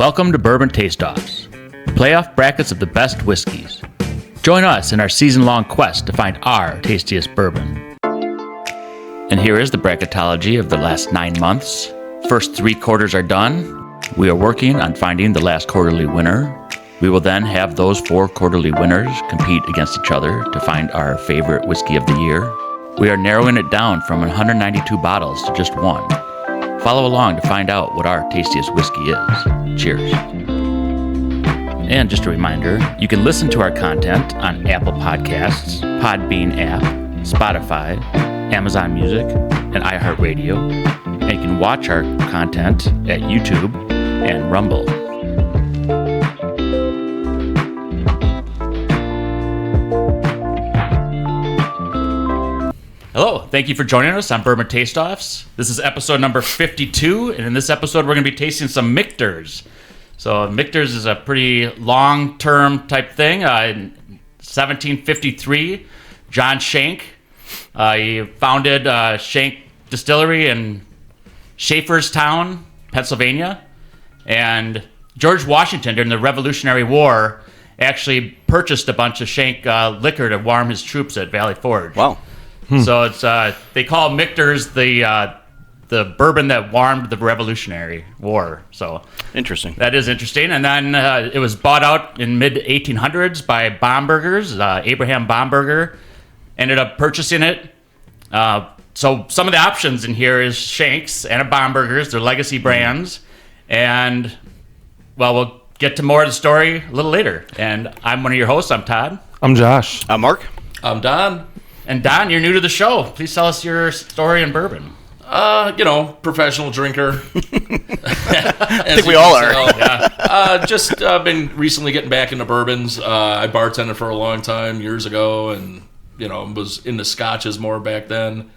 Welcome to Bourbon Taste-Offs, playoff brackets of the best whiskeys. Join us in our season-long quest to find our tastiest bourbon. And here is the bracketology of the last 9 months. First 3 quarters are done. We are working on finding the last quarterly winner. We will then have those 4 quarterly winners compete against each other to find our favorite whiskey of the year. We are narrowing it down from 192 bottles to just 1. Follow along to find out what our tastiest whiskey is. Cheers. And just a reminder, you can listen to our content on Apple Podcasts, Podbean app, Spotify, Amazon Music, and iHeartRadio. And you can watch our content at YouTube and Rumble. Hello, thank you for joining us on Bourbon Taste-Offs. This is episode number 52, and in this episode we're going to be tasting some Michters. So Michters is a pretty long-term type thing. In 1753, John Schenck, he founded Schenck Distillery in Schaefferstown, Pennsylvania. And George Washington, during the Revolutionary War, actually purchased a bunch of Schenck liquor to warm his troops at Valley Forge. Wow. So it's they call Michters the bourbon that warmed the Revolutionary War. So Interesting. that is interesting. And then it was bought out in mid-1800s by Bombergers. Abraham Bomberger ended up purchasing it. So some of the options in here is Schenck's and a Bomberger's. They're legacy brands. And, well, we'll get to more of the story a little later. And I'm one of your hosts. I'm Todd. I'm Josh. I'm Mark. I'm Don. And Don, you're new to the show. Please tell us your story in bourbon. Professional drinker. I think we all are. Yeah. Just been recently getting back into bourbons. I bartended for a long time years ago, and was into scotches more back then.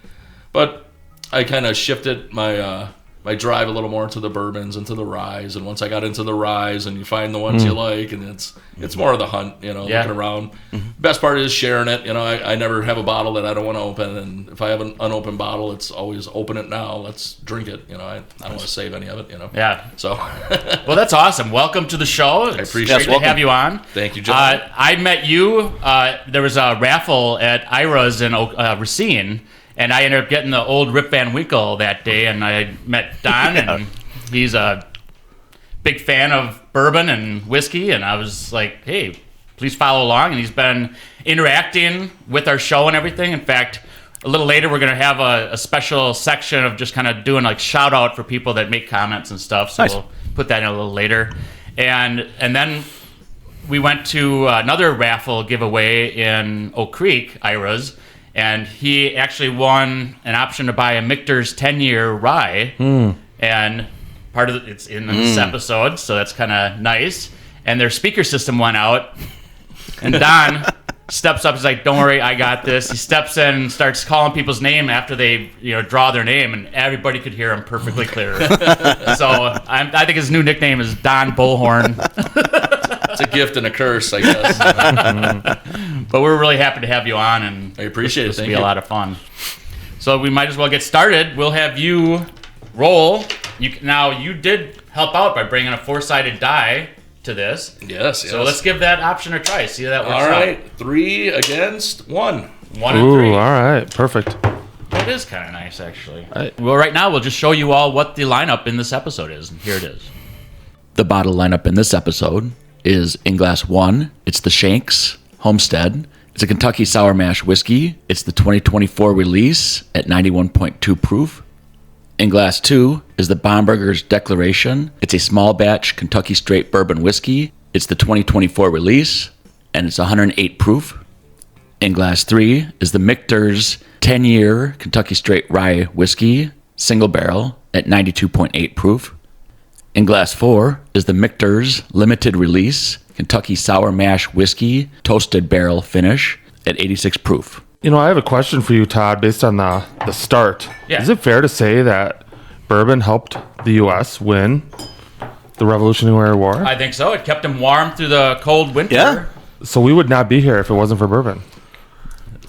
But I kind of shifted my drive a little more to the bourbons and to the ryes. And once I got into the ryes, and you find the ones you like, and it's more of the hunt, looking around. Mm-hmm. Best part is sharing it. I never have a bottle that I don't want to open, and if I have an unopened bottle, it's always open it now. Let's drink it. I don't want to save any of it. Yeah. So. Well, that's awesome. Welcome to the show. I appreciate it. Great to have you on. Thank you, John. I met you. There was a raffle at Ira's in Racine. And I ended up getting the old Rip Van Winkle that day, and I met Don, and he's a big fan of bourbon and whiskey, and I was like, hey, please follow along. And he's been interacting with our show and everything. In fact, a little later we're going to have a special section of just kind of doing like shout out for people that make comments and stuff, so nice. We'll put that in a little later. And then we went to another raffle giveaway in Oak Creek, Ira's, and he actually won an option to buy a Michter's 10-year rye. And part of it's in this episode, so that's kind of nice. And their speaker system went out. And Don steps up. He's like, don't worry, I got this. He steps in and starts calling people's name after they draw their name, and everybody could hear him perfectly clear. So I think his new nickname is Don Bullhorn. It's a gift and a curse, I guess. But we're really happy to have you on, and I appreciate it. This will be a lot of fun. So we might as well get started. We'll have you roll. You did help out by bringing a 4-sided die to this. Yes. So let's give that option a try. See how that works out. All right. 3 against 1. 1 and 3. Ooh, all right. Perfect. That is kind of nice, actually. Well, right now we'll just show you all what the lineup in this episode is. And here it is. The bottle lineup in this episode is in glass 1. It's the Schenck's Homestead. It's a Kentucky sour mash whiskey. It's the 2024 release at 91.2 proof. In glass 2 is the Bomberger's Declaration. It's a small batch Kentucky straight bourbon whiskey. It's the 2024 release, and it's 108 proof. In glass 3 is the Michter's 10-year Kentucky straight rye whiskey, single barrel at 92.8 proof. In glass 4 is the Michter's limited release Kentucky sour mash whiskey, toasted barrel finish at 86 proof. I have a question for you, Todd, based on the start. Yeah. Is it fair to say that bourbon helped the U.S. win the Revolutionary War? I think so. It kept them warm through the cold winter. Yeah. So we would not be here if it wasn't for bourbon.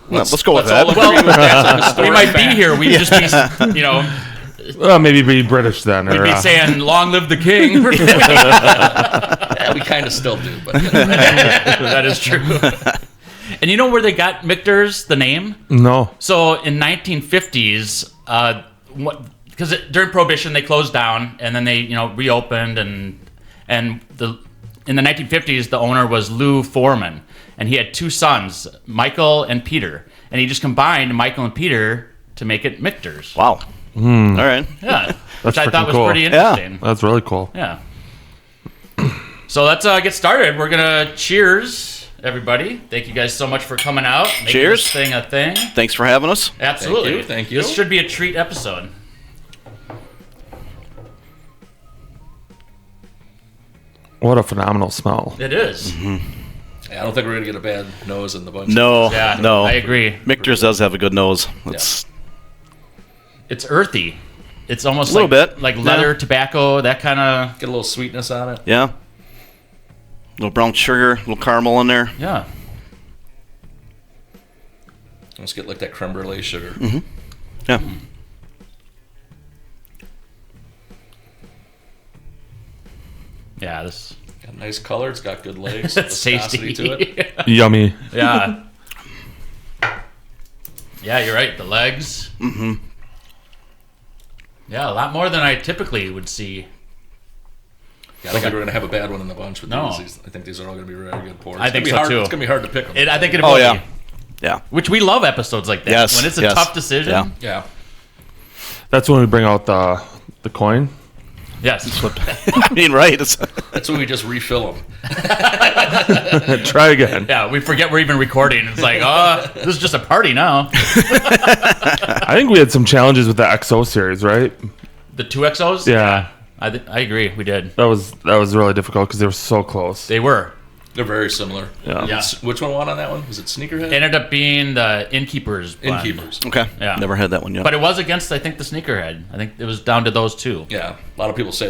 Let's go with Well, that. we might be here. We'd just be, Maybe be British then. We'd or, be saying, "Long live the king." Yeah, we kind of still do, but That is true. And you know where they got Michter's, the name? No. So in 1950s, because during Prohibition they closed down, and then they reopened, and in the 1950s the owner was Lou Foreman, and he had two sons, Michael and Peter, and he just combined Michael and Peter to make it Michter's. Wow. All right. Yeah, which I freaking thought was cool. pretty interesting. That's really cool. Yeah. So let's get started. We're gonna cheers. Everybody, thank you guys so much for coming out. Making Cheers. This thing a thing. Thanks for having us. Absolutely. Thank you. This should be a treat episode. What a phenomenal smell. It is. I don't think we're gonna get a bad nose in the bunch. No. Yeah, No. I agree. Michter's does have a good nose. It's earthy. It's almost A little bit. like leather, Yeah. tobacco, that kind of. Get a little sweetness on it. Yeah. Little brown sugar, little caramel in there. Yeah. Let's get like that creme brulee sugar. Yeah. Yeah, this. Got a nice color. It's got good legs. It's viscosity tasty. to it. Yummy. Yeah. Yeah, you're right. The legs. Mm-hmm. Yeah, a lot more than I typically would see. Yeah, I don't think we're gonna have a bad one in the bunch with No. these. I think these are all gonna be very good pours. I It's think gonna be so, hard, too. It's gonna be hard to pick them. I think it Oh, will yeah. be. Yeah. Which we love episodes like that. Yes, When it's a yes. tough decision. Yeah. Yeah. That's when we bring out the coin. Yes. I mean, right. It's, That's when we just refill them. Try again. Yeah, we forget we're even recording. It's like, this is just a party now. I think we had some challenges with the XO series, right? The 2XOs? Yeah. I agree. We did. That was really difficult because they were so close. They were. They're very similar. Yeah. Yeah. Which one won on that one? Was it Sneakerhead? Ended up being the Innkeepers blend. Innkeepers. okay. Yeah. Never had that one yet. But it was against, I think, the Sneakerhead. I think it was down to those two. Yeah. A lot of people say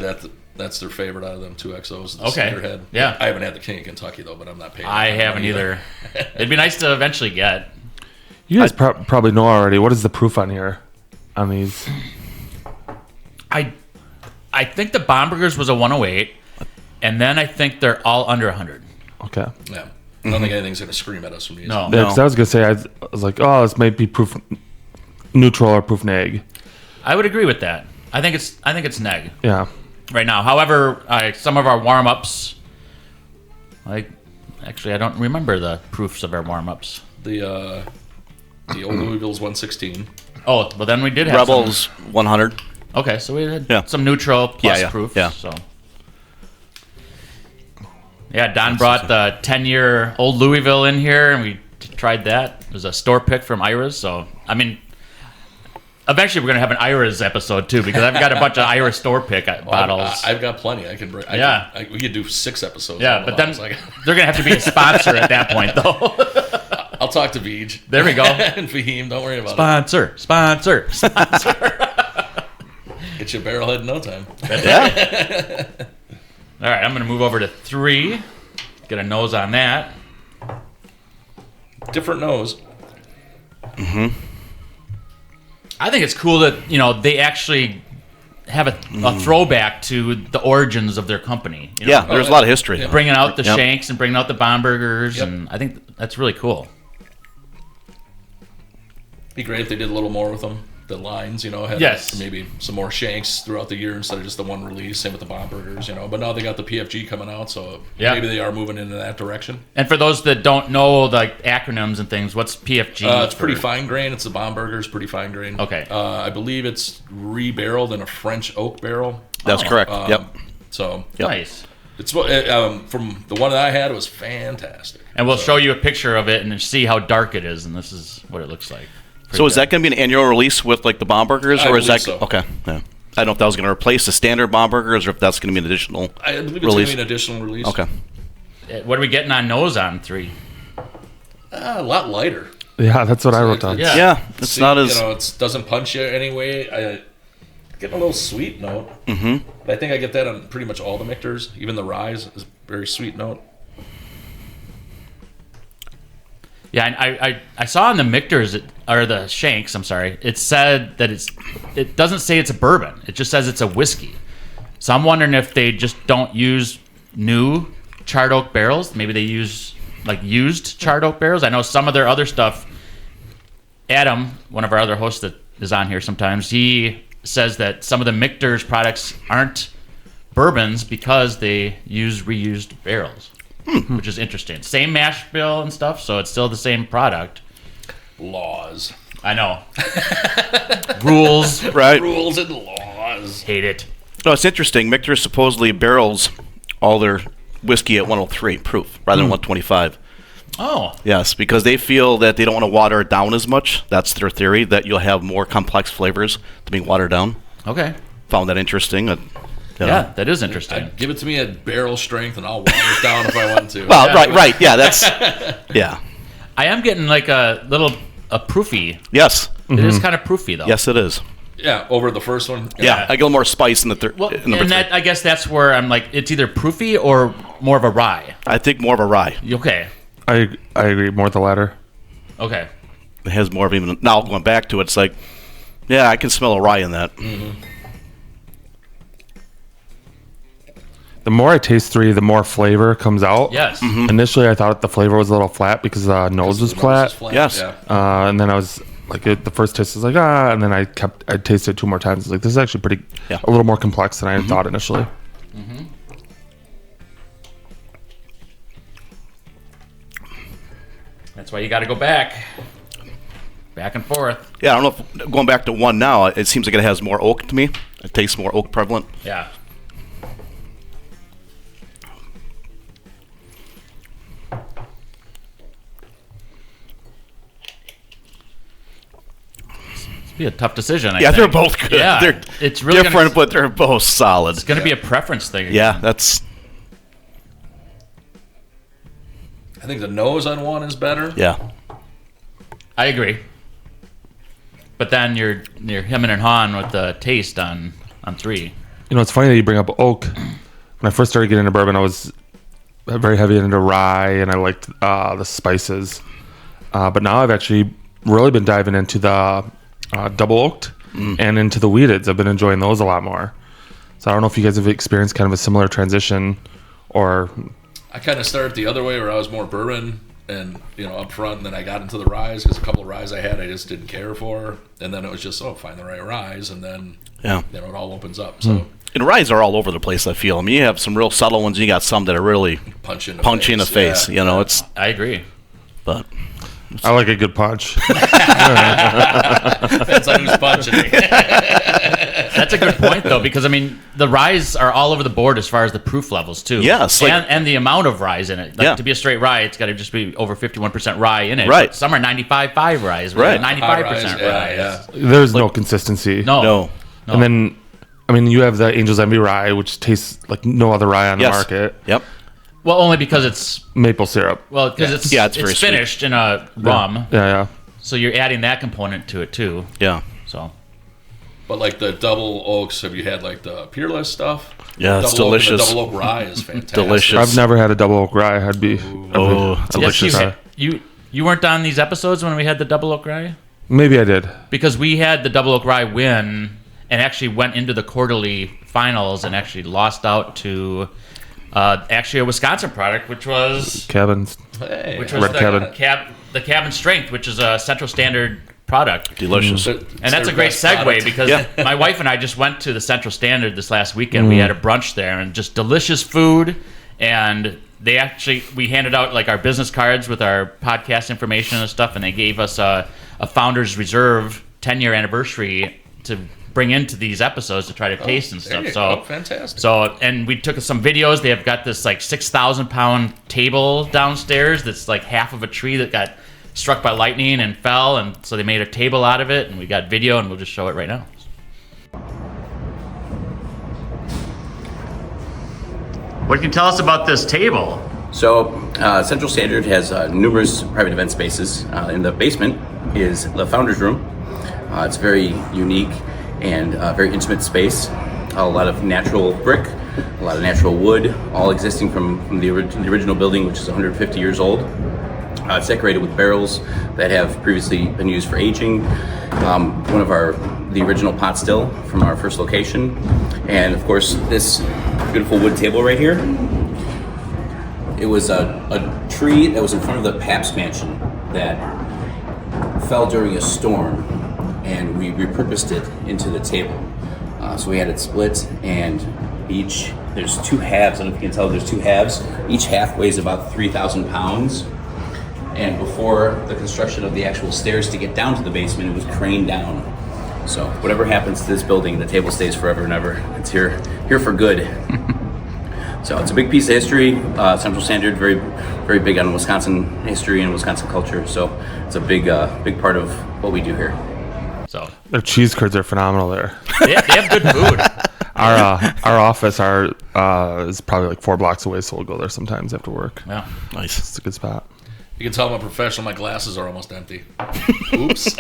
that's their favorite out of them 2XOs. The Okay. Sneakerhead. Yeah. I haven't had the King of Kentucky though, but I'm not paying. I that haven't money either. It'd be nice to eventually get. You guys probably know already. What is the proof on here? On these? I think the Bombergers was a 108, and then I think they're all under 100. Okay. Yeah. I don't think anything's gonna scream at us from these. No. Yeah, 'cause I was gonna say I was like, oh, this might be proof neutral or proof neg. I would agree with that. I think it's neg Yeah. right now. However, some of our warm-ups, actually, I don't remember the proofs of our warm-ups. The old Louisville's 116. Oh, well, then we did have Rebels 100. Okay, so we had Yeah. some neutral plus Yeah. proofs. Yeah. So. Yeah, Don brought the 10-year old Louisville in here, and we tried that. It was a store pick from Ira's. So, I mean, eventually we're going to have an Ira's episode, too, because I've got a bunch of Ira store pick bottles. I've got plenty. I can bring. We could do 6 episodes. Yeah, on but bottles. then they're going to have to be a sponsor at that point, though. I'll talk to Veej. There we go. And Fahim, don't worry about Sponsor. it. Get you a barrelhead in no time. Yeah. All right, I'm going to move over to 3. Get a nose on that. Different nose. I think it's cool that, they actually have a throwback to the origins of their company. You know? Yeah. There's a lot of history. Yeah. Bringing out the Yep. Shanks and bringing out the Bombergers, Yep. and I think that's really cool. Be great if they did a little more with them. The lines, had Yes. maybe some more Shanks throughout the year instead of just the one release. Same with the Bombergers, But now they got the PFG coming out, so Yeah. maybe they are moving into that direction. And for those that don't know, like acronyms and things, what's PFG? It's pretty fine grain. It's the Bombergers, pretty fine grain. Okay. I believe it's re-barreled in a French oak barrel. That's correct. Yep. So Yep. Nice. it's from the one that I had, it was fantastic. And we'll show you a picture of it and see how dark it is, and this is what it looks like. So is that going to be an annual release with like the Bombergers, I or is that believe so. okay? Yeah. I don't know if that was going to replace the standard Bombergers, or if that's going to be an additional. I believe it's going release. to be an additional release. Okay. What are we getting on nose on 3? A lot lighter. Yeah, that's what I wrote down. Yeah. Yeah, it's See, not as. it doesn't punch you anyway. I get a little sweet note. Mm-hmm. But I think I get that on pretty much all the Michters. Even the Rise is a very sweet note. Yeah, I saw on the Michters or the Shanks. I'm sorry. It said that it doesn't say it's a bourbon. It just says it's a whiskey. So I'm wondering if they just don't use new charred oak barrels. Maybe they use like used charred oak barrels. I know some of their other stuff. Adam, one of our other hosts that is on here sometimes, he says that some of the Michter's products aren't bourbons because they use reused barrels, which is interesting. Same mash bill and stuff, so it's still the same product. Laws. I know. Rules. Right. Rules and laws. Hate it. No, it's interesting. Michter supposedly barrels all their whiskey at 103 proof rather than 125. Oh. Yes, because they feel that they don't want to water it down as much. That's their theory, that you'll have more complex flavors to being watered down. Okay. Found that interesting. Yeah, that is interesting. Give it to me at barrel strength, and I'll water it down if I want to. Well, right. Yeah, that's... Yeah. I am getting like a proofy. Yes. It is kind of proofy, though. Yes, it is. Yeah, over the first one. Yeah, I get a little more spice in the third. Well, and that, I guess that's where I'm like, it's either proofy or more of a rye. I think more of a rye. Okay. I agree. More the latter. Okay. It has more of even... Now, going back to it, it's like, yeah, I can smell a rye in that. Mm-hmm. The more I taste 3, the more flavor comes out. Yes. Initially, I thought the flavor was a little flat because the nose was flat. Yes. Yeah. And then I was like, the first taste was like, and then I tasted it 2 more times. I was like, this is actually pretty, a little more complex than I thought initially. Mm-hmm. That's why you got to go back and forth. Yeah, I don't know if going back to 1 now, it seems like it has more oak to me. It tastes more oak prevalent. Yeah. Be a tough decision. I think. They're both good. Yeah, They're it's really different, but they're both solid. It's going to be a preference thing. Yeah, that's... I think the nose on 1 is better. Yeah. I agree. But then you're hemming and hawing with the taste on 3. You know, it's funny that you bring up oak. When I first started getting into bourbon, I was very heavy into rye, and I liked the spices. But now I've actually really been diving into the double oaked and into the wheated. I've been enjoying those a lot more. So I don't know if you guys have experienced kind of a similar transition, or... I kind of started the other way where I was more bourbon and, up front, and then I got into the ryes because a couple of ryes I had I just didn't care for. And then it was just, find the right ryes, and then it all opens up. So And ryes are all over the place, I feel. I mean, you have some real subtle ones, and you got some that are really punch in the face. Yeah. It's... I agree. But... I like a good punch. Depends on who's punching me. That's a good point, though, because, I mean, the ryes are all over the board as far as the proof levels, too. Yes. And the amount of ryes in it. Like, to be a straight rye, it's got to just be over 51% rye in it. Right. But some are 95.5 ryes. Right. 95% ryes. Yeah. There's no consistency. No. And then, I mean, you have the Angel's Envy rye, which tastes like no other rye on the market. Yep. Well, only because it's... Maple syrup. Well, because it's very finished in a rum. Yeah. So you're adding that component to it, too. Yeah. So... But like the double oaks, have you had like the peerless stuff? Yeah, it's double delicious. Oak, the double oak rye is fantastic. Delicious. I've never had a double oak rye. I'd be... delicious. Yes, you weren't on these episodes when we had the double oak rye? Maybe I did. Because we had the double oak rye win and actually went into the quarterly finals and actually lost out to actually a Wisconsin product, which was... Cabins. Hey, Which was Red Cabin. the Cabin Strength, which is a Central Standard product. Delicious. And that's a great segue because my wife and I just went to the Central Standard this last weekend. We had a brunch there and just delicious food. And we handed out like our business cards with our podcast information and stuff. And they gave us a Founders Reserve 10-year anniversary to bring into these episodes to try to taste and stuff. So fantastic. So, and we took some videos. They have got this like 6,000-pound table downstairs that's like half of a tree that got struck by lightning and fell, and so they made a table out of it, and we got video, and we'll just show it right now. What can you tell us about this table? So, Central Standard has numerous private event spaces. In the basement is the Founders Room. It's very unique and very intimate space. A lot of natural brick, a lot of natural wood, all existing from the original building, which is 150 years old. It's decorated with barrels that have previously been used for aging. One of the original pot still from our first location. And of course, this beautiful wood table right here. It was a tree that was in front of the Pabst Mansion that fell during a storm, and we repurposed it into the table. So we had it split, and there's two halves. I don't know if you can tell, there's two halves. Each half weighs about 3,000 pounds. And before the construction of the actual stairs to get down to the basement, it was craned down. So whatever happens to this building, the table stays forever and ever. It's here for good. So it's a big piece of history. Central Standard, very, very big on Wisconsin history and Wisconsin culture. So it's a big part of what we do here. So Their cheese curds are phenomenal there. they have good food. Our office is probably like 4 blocks away, so we'll go there sometimes after work. Yeah. Nice. It's a good spot. You can tell I'm a professional. My glasses are almost empty. Oops.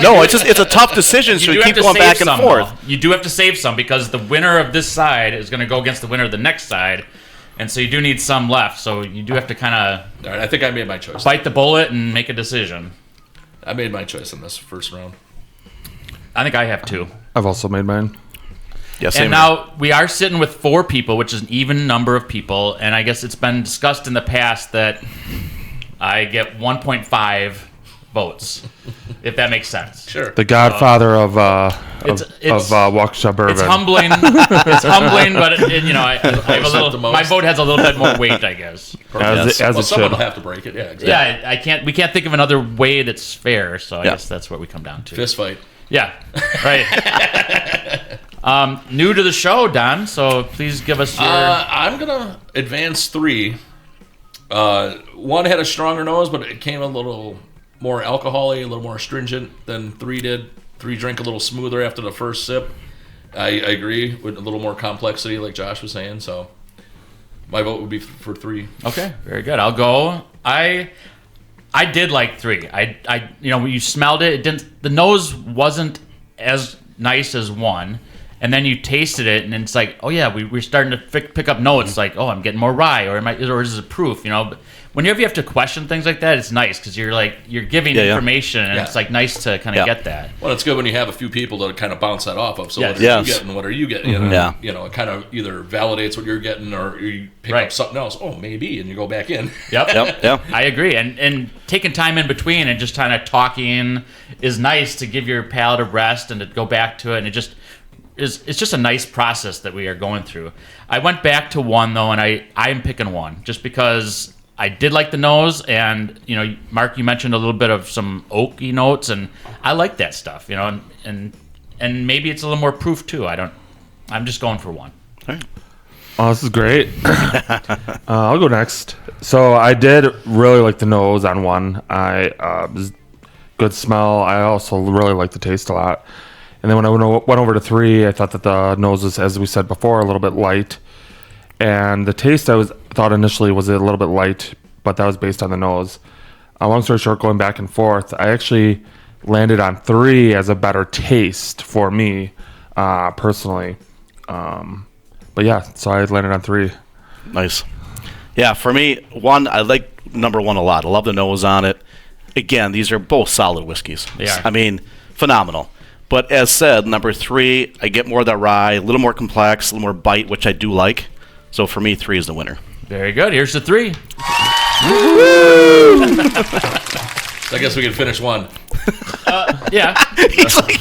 No, it's a tough decision, so You we do keep have to going back save and some, forth. though. You do have to save some because the winner of this side is going to go against the winner of the next side, and so you do need some left. So you do have to kind of All right, I think I made my choice. bite the bullet and make a decision. I made my choice in this first round. I think I have 2. I've also made mine. Yeah, same And now we are sitting with 4 people, which is an even number of people, and I guess it's been discussed in the past that I get 1.5 votes, if that makes sense. Sure. The godfather of It's- Waukesha bourbon. It's humbling. It's humbling, but I have a little. the most. My vote has a little bit more weight, I guess. As Well, it someone should. will have to break it. Yeah, exactly. Yeah, we can't think of another way that's fair, so I Yeah. guess that's what we come down to. Fist fight. Yeah, right. New to the show, Don. So please give us your. I'm gonna advance 3. One had a stronger nose, but it came a little more alcohol-y, a little more astringent than 3 did. 3 drank a little smoother after the first sip. I agree with a little more complexity, like Josh was saying. So my vote would be for 3. Okay, very good. I'll go. I did like 3. I when you smelled it, the nose wasn't as nice as 1. And then you tasted it, and it's like, oh yeah, we're starting to pick up notes. Like, oh, I'm getting more rye, or is it proof? But whenever you have to question things like that, it's nice because you're giving information, and it's like nice to kind of get that. Well, it's good when you have a few people to kind of bounce that off of. So Yes. what are you getting? What are you getting? It kind of either validates what you're getting, or you pick up something else. Oh, maybe, and you go back in. Yep. I agree. And taking time in between and just kind of talking is nice to give your palate a rest and to go back to it, and it's just a nice process that we are going through. I went back to 1 though, and I'm picking 1 just because I did like the nose, and Mark, you mentioned a little bit of some oaky notes, and I like that stuff, and maybe it's a little more proof too. I'm just going for 1. Oh, this is great. I'll go next. So I did really like the nose on 1. Good smell. I also really like the taste a lot. And then when I went over to 3, I thought that the nose was, as we said before, a little bit light. And the taste I thought initially was a little bit light, but that was based on the nose. Long story short, going back and forth, I actually landed on 3 as a better taste for me, personally. But yeah, so I landed on 3. Nice. Yeah, for me, 1, I like number 1 a lot. I love the nose on it. Again, these are both solid whiskeys. They are. I mean, phenomenal. But as said, number 3, I get more of that rye, a little more complex, a little more bite, which I do like. So for me, 3 is the winner. Very good. Here's the 3. I guess we can finish 1. Yeah. He's like,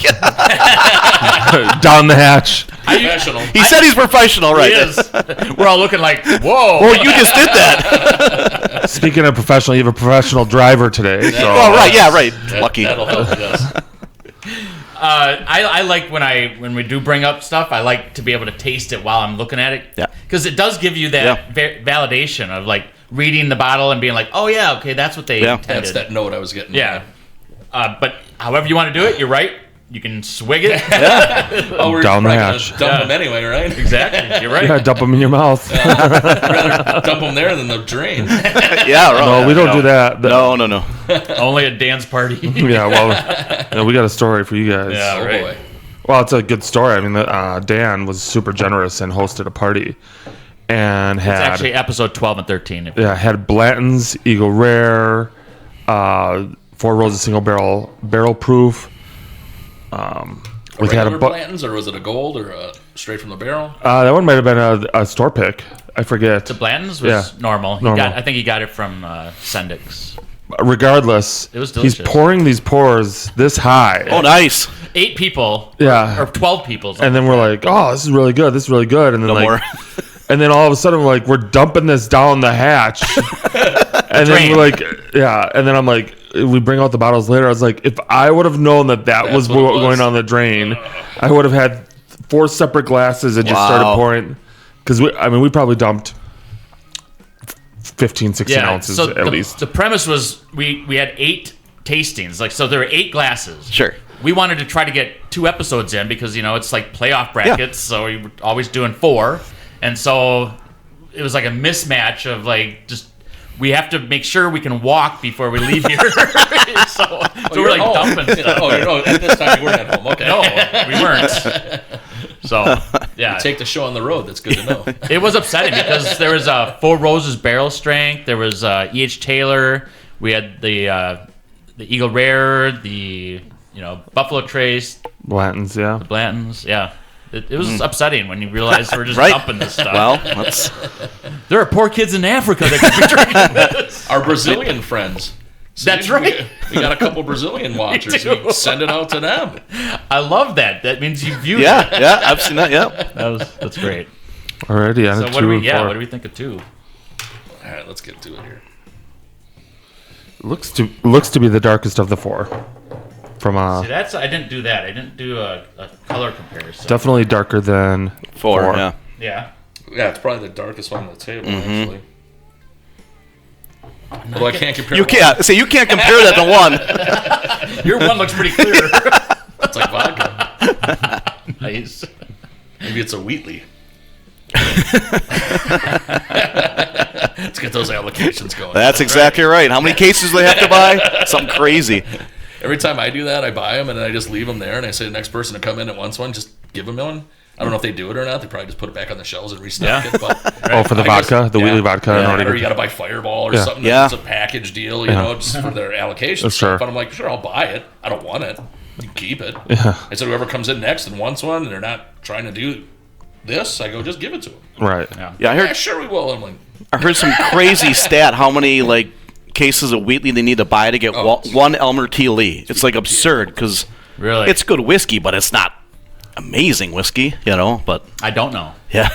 Down the hatch. Professional. he said he's professional, right? He is. We're all looking like, whoa. Well, you just did that. Speaking of professional, you have a professional driver today. So Oh, right, yeah, right. Lucky. That'll help, yes. I like when we do bring up stuff, I like to be able to taste it while I'm looking at it. Yeah. Because it does give you that validation of like reading the bottle and being like, oh yeah, okay, that's what they intended. That's that note I was getting. Yeah. But however you want to do it, you're right. You can swig it. Oh, we're Down the probably gonna hatch. dump them anyway, right? Exactly. You're right. yeah, dump them in your mouth. Rather dump them there than the drain. Yeah, right. No, we don't do that. No. Only a dance party. Yeah, well, we got a story for you guys. Yeah. Oh Right. boy. Well, it's a good story. I mean, Dan was super generous and hosted a party, and It's had actually episode 12 and 13. had Blanton's, Eagle Rare, Four Roses single barrel proof. We had Regular Blanton's, or was it a gold or a straight from the barrel? That one might have been a store pick. I forget. The Blanton's was normal. I think he got it from Sendix. Regardless, it was delicious. He's pouring these pours this high. Oh, nice. 8 people. Yeah. Or 12 people. And then we're like, oh, this is really good. This is really good. And then more. And then all of a sudden we're dumping this down the hatch. And then we're like, yeah. And then I'm like, we bring out the bottles later. I was like, if I would have known that was going down the drain, I would have had 4 separate glasses and just started pouring. Because we probably dumped 15, 16 ounces at least. The premise was we had 8 tastings. So there were 8 glasses. Sure. We wanted to try to get 2 episodes in because, it's like playoff brackets. Yeah. So we were always doing 4. And so it was like a mismatch of we have to make sure we can walk before we leave here. so we're dumping stuff. At this time you weren't at home. Okay. No, we weren't. So, yeah. You take the show on the road. That's good to know. It was upsetting because there was Four Roses barrel strength. There was E.H. Taylor. We had the Eagle Rare, the Buffalo Trace. Blanton's, yeah. The Blanton's, yeah. It was upsetting when you realize we're just dumping this stuff. Well, there are poor kids in Africa that could be drinking this. Our Brazilian friends. See, that's right. We got a couple Brazilian watchers. We send it out to them. I love that. That means you viewed it. Yeah, I've seen that. Yeah, that's great. Already on so 2 what do we? and Yeah, 4. what do we think of 2? All right, let's get to it here. Looks to be the darkest of the 4. From See, I didn't do that. I didn't do a color comparison. Definitely darker than 4. Yeah. Yeah. Yeah, it's probably the darkest one on the table, actually. Well, I can't compare. You can't compare that to 1. Your one looks pretty clear. It's like vodka. Nice. Maybe it's a Wheatley. Let's get those allocations going. That's exactly right. How many cases do they have to buy? Something crazy. Every time I do that, I buy them and then I just leave them there, and I say the next person to come in that wants one, just give them one. I don't know if they do it or not. They probably just put it back on the shelves and restock it. But for the vodka, the Wheatley vodka. Or you got to buy Fireball or something. It's a package deal, just for their allocation stuff. And I'm like, sure, I'll buy it. I don't want it. You can keep it. Yeah. I said, whoever comes in next and wants one, and they're not trying to do this, I go, just give it to them. Right. Yeah, I heard. Yeah, sure we will. I'm like, I heard some crazy stat. How many cases of Wheatley they need to buy to get one Elmer T. Lee? It's absurd because really it's good whiskey, but it's not amazing whiskey, But I don't know. Yeah.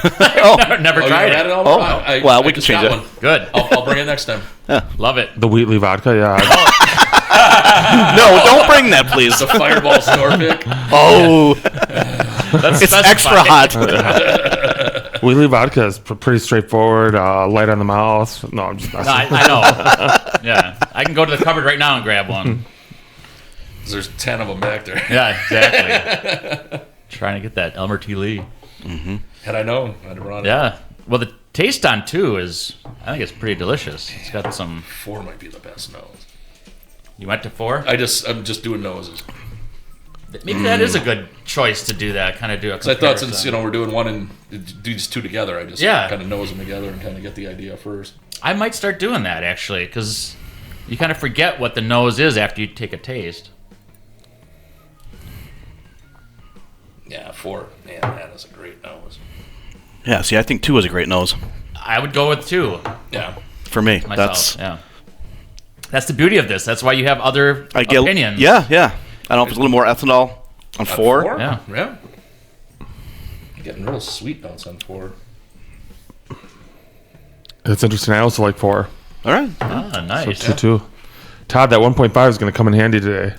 Never tried it. Well, we can change it. One. Good. I'll bring it next time. Yeah. Love it. The Wheatley vodka, yeah. No, don't bring that, please. The Fireball store pick. Oh, That's it's extra hot. Wheatley vodka is pretty straightforward, light on the mouth. No, I'm just not. No, I know. Yeah. I can go to the cupboard right now and grab one. There's 10 of them back there. Yeah, exactly. Trying to get that Elmer T. Lee. Mm-hmm. Had I known, I'd have brought it. Yeah. Well, the taste on 2 is, I think it's pretty delicious. It's got some. 4 might be the best nose. You went to 4? I'm just doing noses. Maybe that is a good choice to do that. Kind of do a comparison. I thought since we're doing one and do these 2 together, I just kind of nose them together and kind of get the idea first. I might start doing that actually because you kind of forget what the nose is after you take a taste. Yeah, 4. Man, that is a great nose. Yeah, see, I think 2 is a great nose. I would go with 2. Yeah. For me, myself, that's the beauty of this. That's why you have other opinions. Yeah. I don't know if it's a little more ethanol on 4. Yeah. You're getting real sweet notes on 4. It's interesting. I also like 4. All right. Ah, nice. So 2. Todd, that 1.5 is going to come in handy today.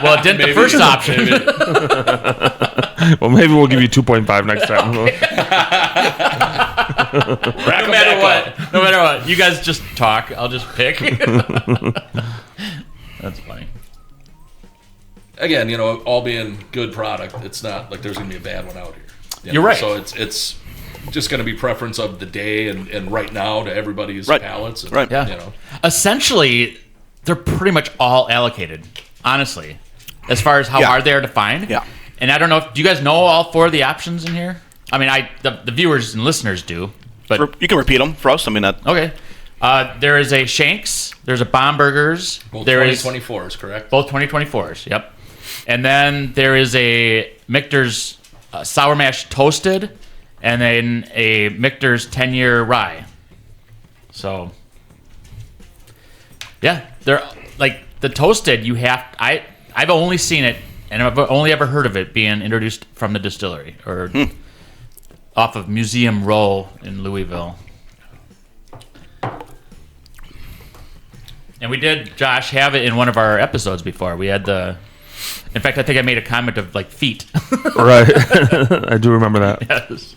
Well, it didn't the first option. Well, maybe we'll give you 2.5 next time. No matter what, you guys just talk. I'll just pick. That's funny. Again, all being good product, it's not like there's going to be a bad one out here. You're right. So it's just going to be preference of the day and right now to everybody's palates. And, right. Yeah. Essentially, they're pretty much all allocated, honestly, as far as how hard they are to find. Yeah. And I don't know do you guys know all 4 of the options in here? I mean, the viewers and listeners do, but You can repeat them for us. I mean, that. okay. There is a Shanks. There's a Bomberger's. Both There is 2024s, correct? both 2024s. Yep. And then there is a Michter's Sour Mash Toasted, and then a Michter's 10-year rye. So, yeah, they're like the toasted. I've only seen it, and I've only ever heard of it being introduced from the distillery or off of Museum Row in Louisville. And we did, Josh, have it in one of our episodes before. We had in fact, I think I made a comment of like feet. Right. I do remember that. Yes.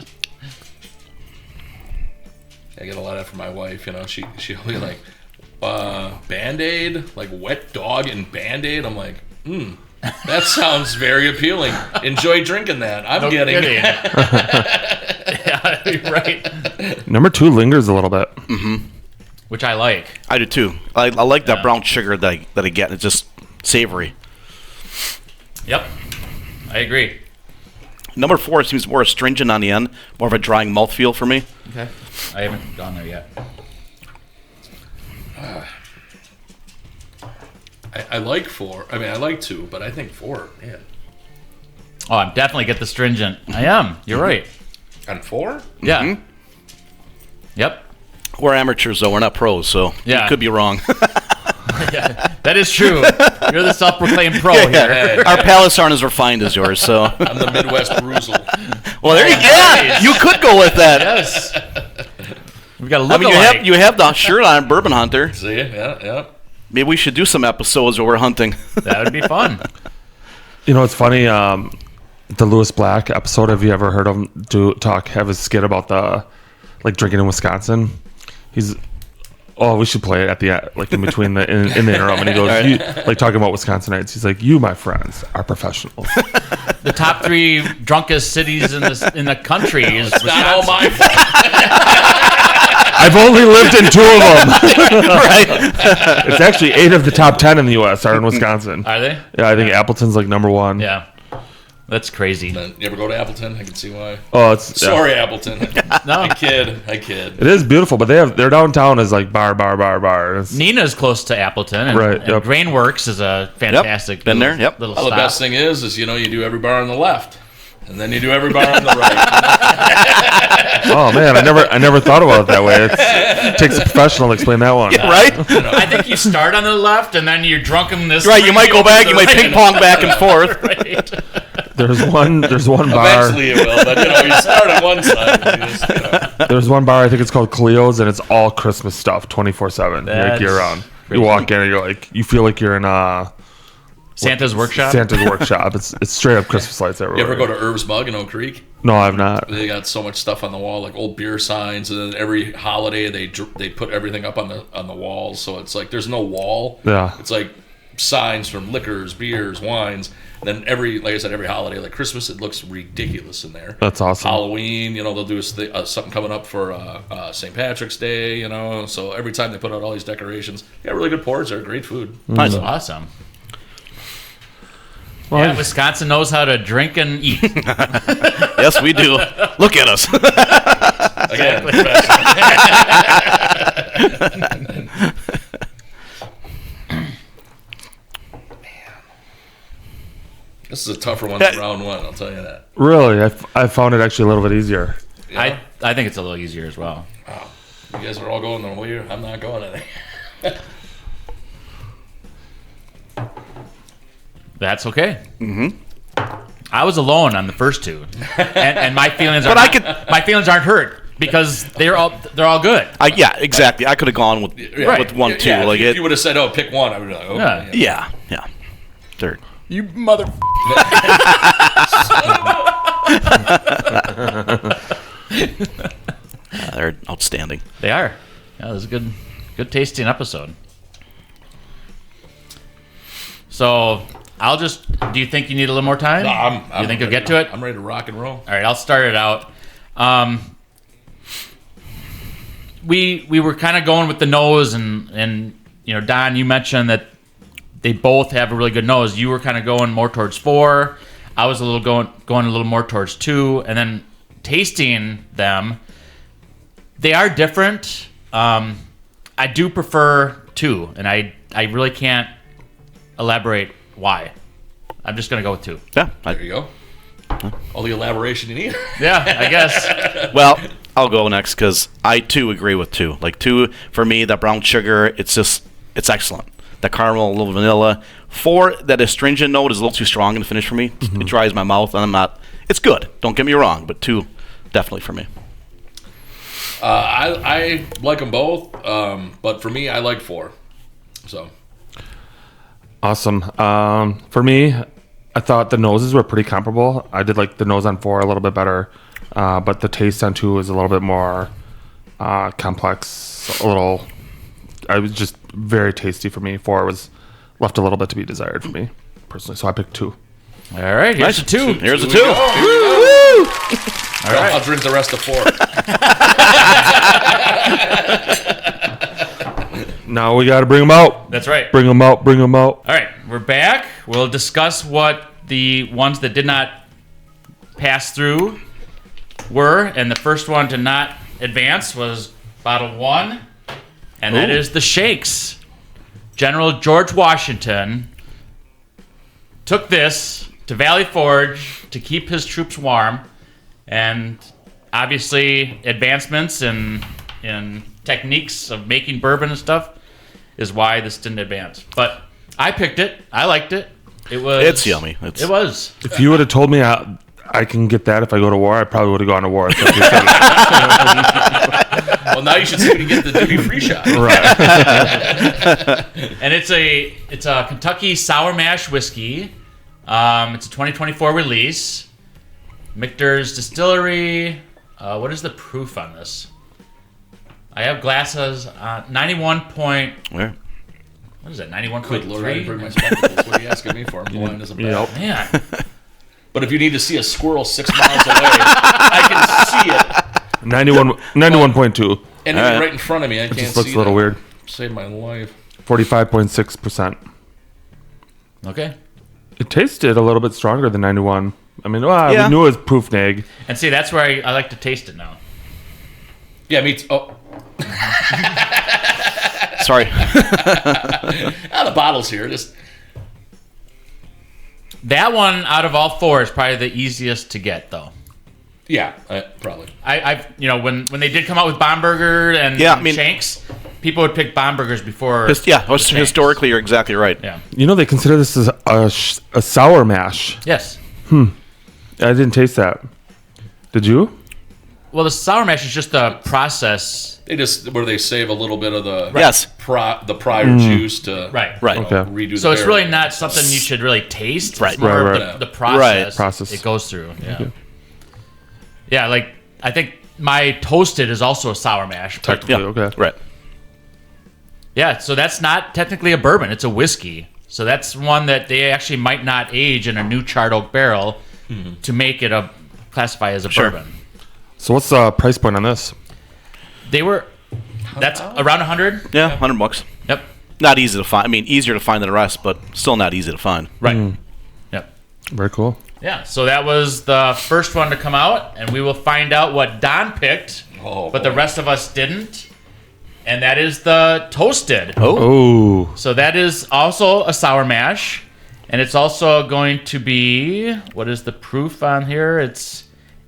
I get a lot of that from my wife. She'll be like, Band-Aid, like wet dog and Band-Aid. I'm like, that sounds very appealing. Enjoy drinking that. I'm getting kidding. it. Yeah, you're right. Number 2 lingers a little bit. Which I like. I do too. I like that brown sugar that I get. It's just savory. Yep. I agree. Number 4 seems more astringent on the end, more of a drying mouthfeel for me. Okay. I haven't gone there yet. I like 4. I mean, I like 2, but I think 4, man. Oh, I'm definitely get the stringent. I am. You're right. On 4? Yeah. Yep. We're amateurs though. We're not pros, so Yeah. we could be wrong. Yeah, that is true. You're the self-proclaimed pro here. Hey, Our palates aren't as refined as yours, so. I'm the midwestbrewzle. Well, there you go. Yeah, you could go with that. Yes. We've got to look I mean, alike. you have the shirt on, Bourbon Hunter. See? Yeah. Maybe we should do some episodes where we're hunting. That would be fun. You know, it's funny. The Lewis Black episode. Have you ever heard him have a skit about the drinking in Wisconsin? We should play it at the end, in between in the interim. And he goes, you, talking about Wisconsinites. He's like, "You, my friends, are professionals." The top 3 drunkest cities in the country is It's not all my fault. I've only lived in 2 of them. Right. It's actually 8 of the top 10 in the U.S. are in Wisconsin. Are they? Yeah, I think Appleton's number 1. Yeah. That's crazy. You ever go to Appleton? I can see why. Oh, it's Sorry, Appleton. No. I kid. It is beautiful, but their downtown is like bar. It's, Nina's close to Appleton, and, Right, and yep. Grainworks is a fantastic Been little, there, yep. little Well, the stop. best thing is you do every bar on the left, and then you do every bar on the right. oh man, I never thought about it that way. It takes a professional to explain that one. Right? I think you start on the left, and then you're drunk in this. Right, you might go back, to you the might right. ping pong back and forth. Right. There's one bar. Eventually you will, but you start on one side. And you just, There's one bar, I think it's called Cleo's, and it's all Christmas stuff, 24/7, That's year round. crazy. You walk in and you're like, you feel like you're in Santa's workshop. Santa's workshop. It's straight up Christmas lights everywhere. you ever go to Herb's Mug in Oak Creek? No, I've not. They got so much stuff on the wall, like old beer signs, and then every holiday they put everything up on the walls. So it's like there's no wall. Yeah. It's like signs from liquors, beers, wines. And then every holiday, like Christmas, it looks ridiculous in there. That's awesome. Halloween, they'll do something coming up for St. Patrick's Day, So every time they put out all these decorations, yeah, really good pours. They're great food. That's awesome. Well, Yeah, Wisconsin knows how to drink and eat. Yes, we do. Look at us. Again, this is a tougher one than round 1. I'll tell you that. really, I found it actually a little bit easier. Yeah? I think it's a little easier as well. You guys are all going the way. I'm not going any. That's okay. Mm-hmm. I was alone on the first 2, and my feelings are my feelings aren't hurt because they're all good. Yeah, exactly. I could have gone with Right. 1, 2. Yeah, like if it. you would have said, "Oh, pick one," I would be like, "Okay." Yeah. Yeah. Third. You mother. They're outstanding. They are. Yeah, this is a good tasting episode. So do you think you need a little more time? No, you think you'll get to it? I'm ready to rock and roll. All right, I'll start it out. We were kind of going with the nose, and Don, you mentioned that they both have a really good nose. You were kind of going more towards 4. I was going a little more towards 2, and then tasting them, they are different. I do prefer 2, and I really can't elaborate why. I'm just gonna go with 2. Yeah. There you go. All the elaboration you need. Yeah, I guess. Well, I'll go next because I too agree with 2. Like 2 for me, that brown sugar, it's excellent. The caramel, a little vanilla. 4, that astringent note is a little too strong in the finish for me. It dries my mouth, and I'm not. It's good. Don't get me wrong, but 2, definitely for me. I like them both, but for me, I like 4. So Awesome. For me, I thought the noses were pretty comparable. I did like the nose on 4 a little bit better, but the taste on 2 is a little bit more complex. It was just very tasty for me. 4 was left a little bit to be desired for me personally, so I picked 2. All right, here's the 2. Here's the 2. All right. I'll drink the rest of 4. Now we got to bring them out. That's right. Bring them out. Bring them out. All right, we're back. We'll discuss what the ones that did not pass through were, and the first one to not advance was bottle 1, and that is the Shakes. General George Washington took this to Valley Forge to keep his troops warm, and obviously advancements in techniques of making bourbon and stuff is why this didn't advance. But I picked it. I liked it. It's yummy. It was. If you would have told me I can get that if I go to war, I probably would have gone to war. So Well, now you should see if you can get the duty-free shot. right. And it's a Kentucky sour mash whiskey. It's a 2024 release. Michter's Distillery. What is the proof on this? I have glasses. 91 point. Where? What is that? Good Lord, I didn't bring my 91.3. spectacles. What are you asking me for? I'm blind as a bat. Yep. Man, But if you need to see a squirrel 6 miles away, I can see it. 91.2. And even right in front of me, I can't Just see looks a little that. weird. Saved my life. 45.6%. okay. It tasted a little bit stronger than 91. I mean, Yeah. we knew it was proof neg. And see, that's where I like to taste it now. Yeah, me too. Oh, Sorry. the bottle's here. Just That one out of all 4 is probably the easiest to get, though. yeah, probably. I've when they did come out with Bomberger and, Yeah, and I mean- Shanks, people would pick Bombergers before. Shanks. Shanks. Historically, you're exactly right. Yeah. You know, they consider this as a sour mash. Yes. I didn't taste that. Did you? Well, the sour mash is just the process. They just where they save a little bit of the Yes. the prior juice to Right. Right. Okay. redo. So the it's barrel. really not something you should really taste. Right. It's more Right, of right. the process, Right. Process. it goes through. Yeah. Yeah, like I think my toasted is also a sour mash. But Technically, okay. Right. yeah, so that's not technically a bourbon. It's a whiskey. So that's one that they actually might not age in a new charred oak barrel to make it classify as a Sure. bourbon. So what's the price point on this? That's around 100. Yeah, $100. Yep. Not easy to find. I mean, easier to find than the rest, but still not easy to find. Right. Yep. Very cool. Yeah, so that was the first one to come out, and we will find out what Don picked, Oh, but the boy. rest of us didn't. And that is the toasted. Oh, So that is also a sour mash, and it's also going to be, what is the proof on here? It's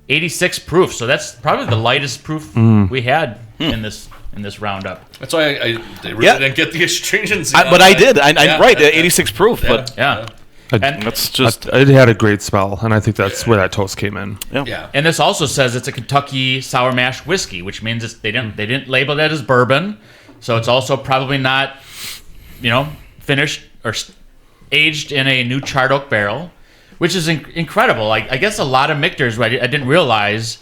86 proof. So that's probably the lightest proof we had in this roundup. That's why they really Yeah. didn't get the astringency. But I did. Yeah. Right, 86 proof. But Yeah. And that's just. it had a great smell, and I think that's where that toast came in. Yeah. And this also says it's a Kentucky sour mash whiskey, which means they didn't label that as bourbon, so it's also probably not, finished or aged in a new charred oak barrel, which is incredible. I guess a lot of Michters, I didn't realize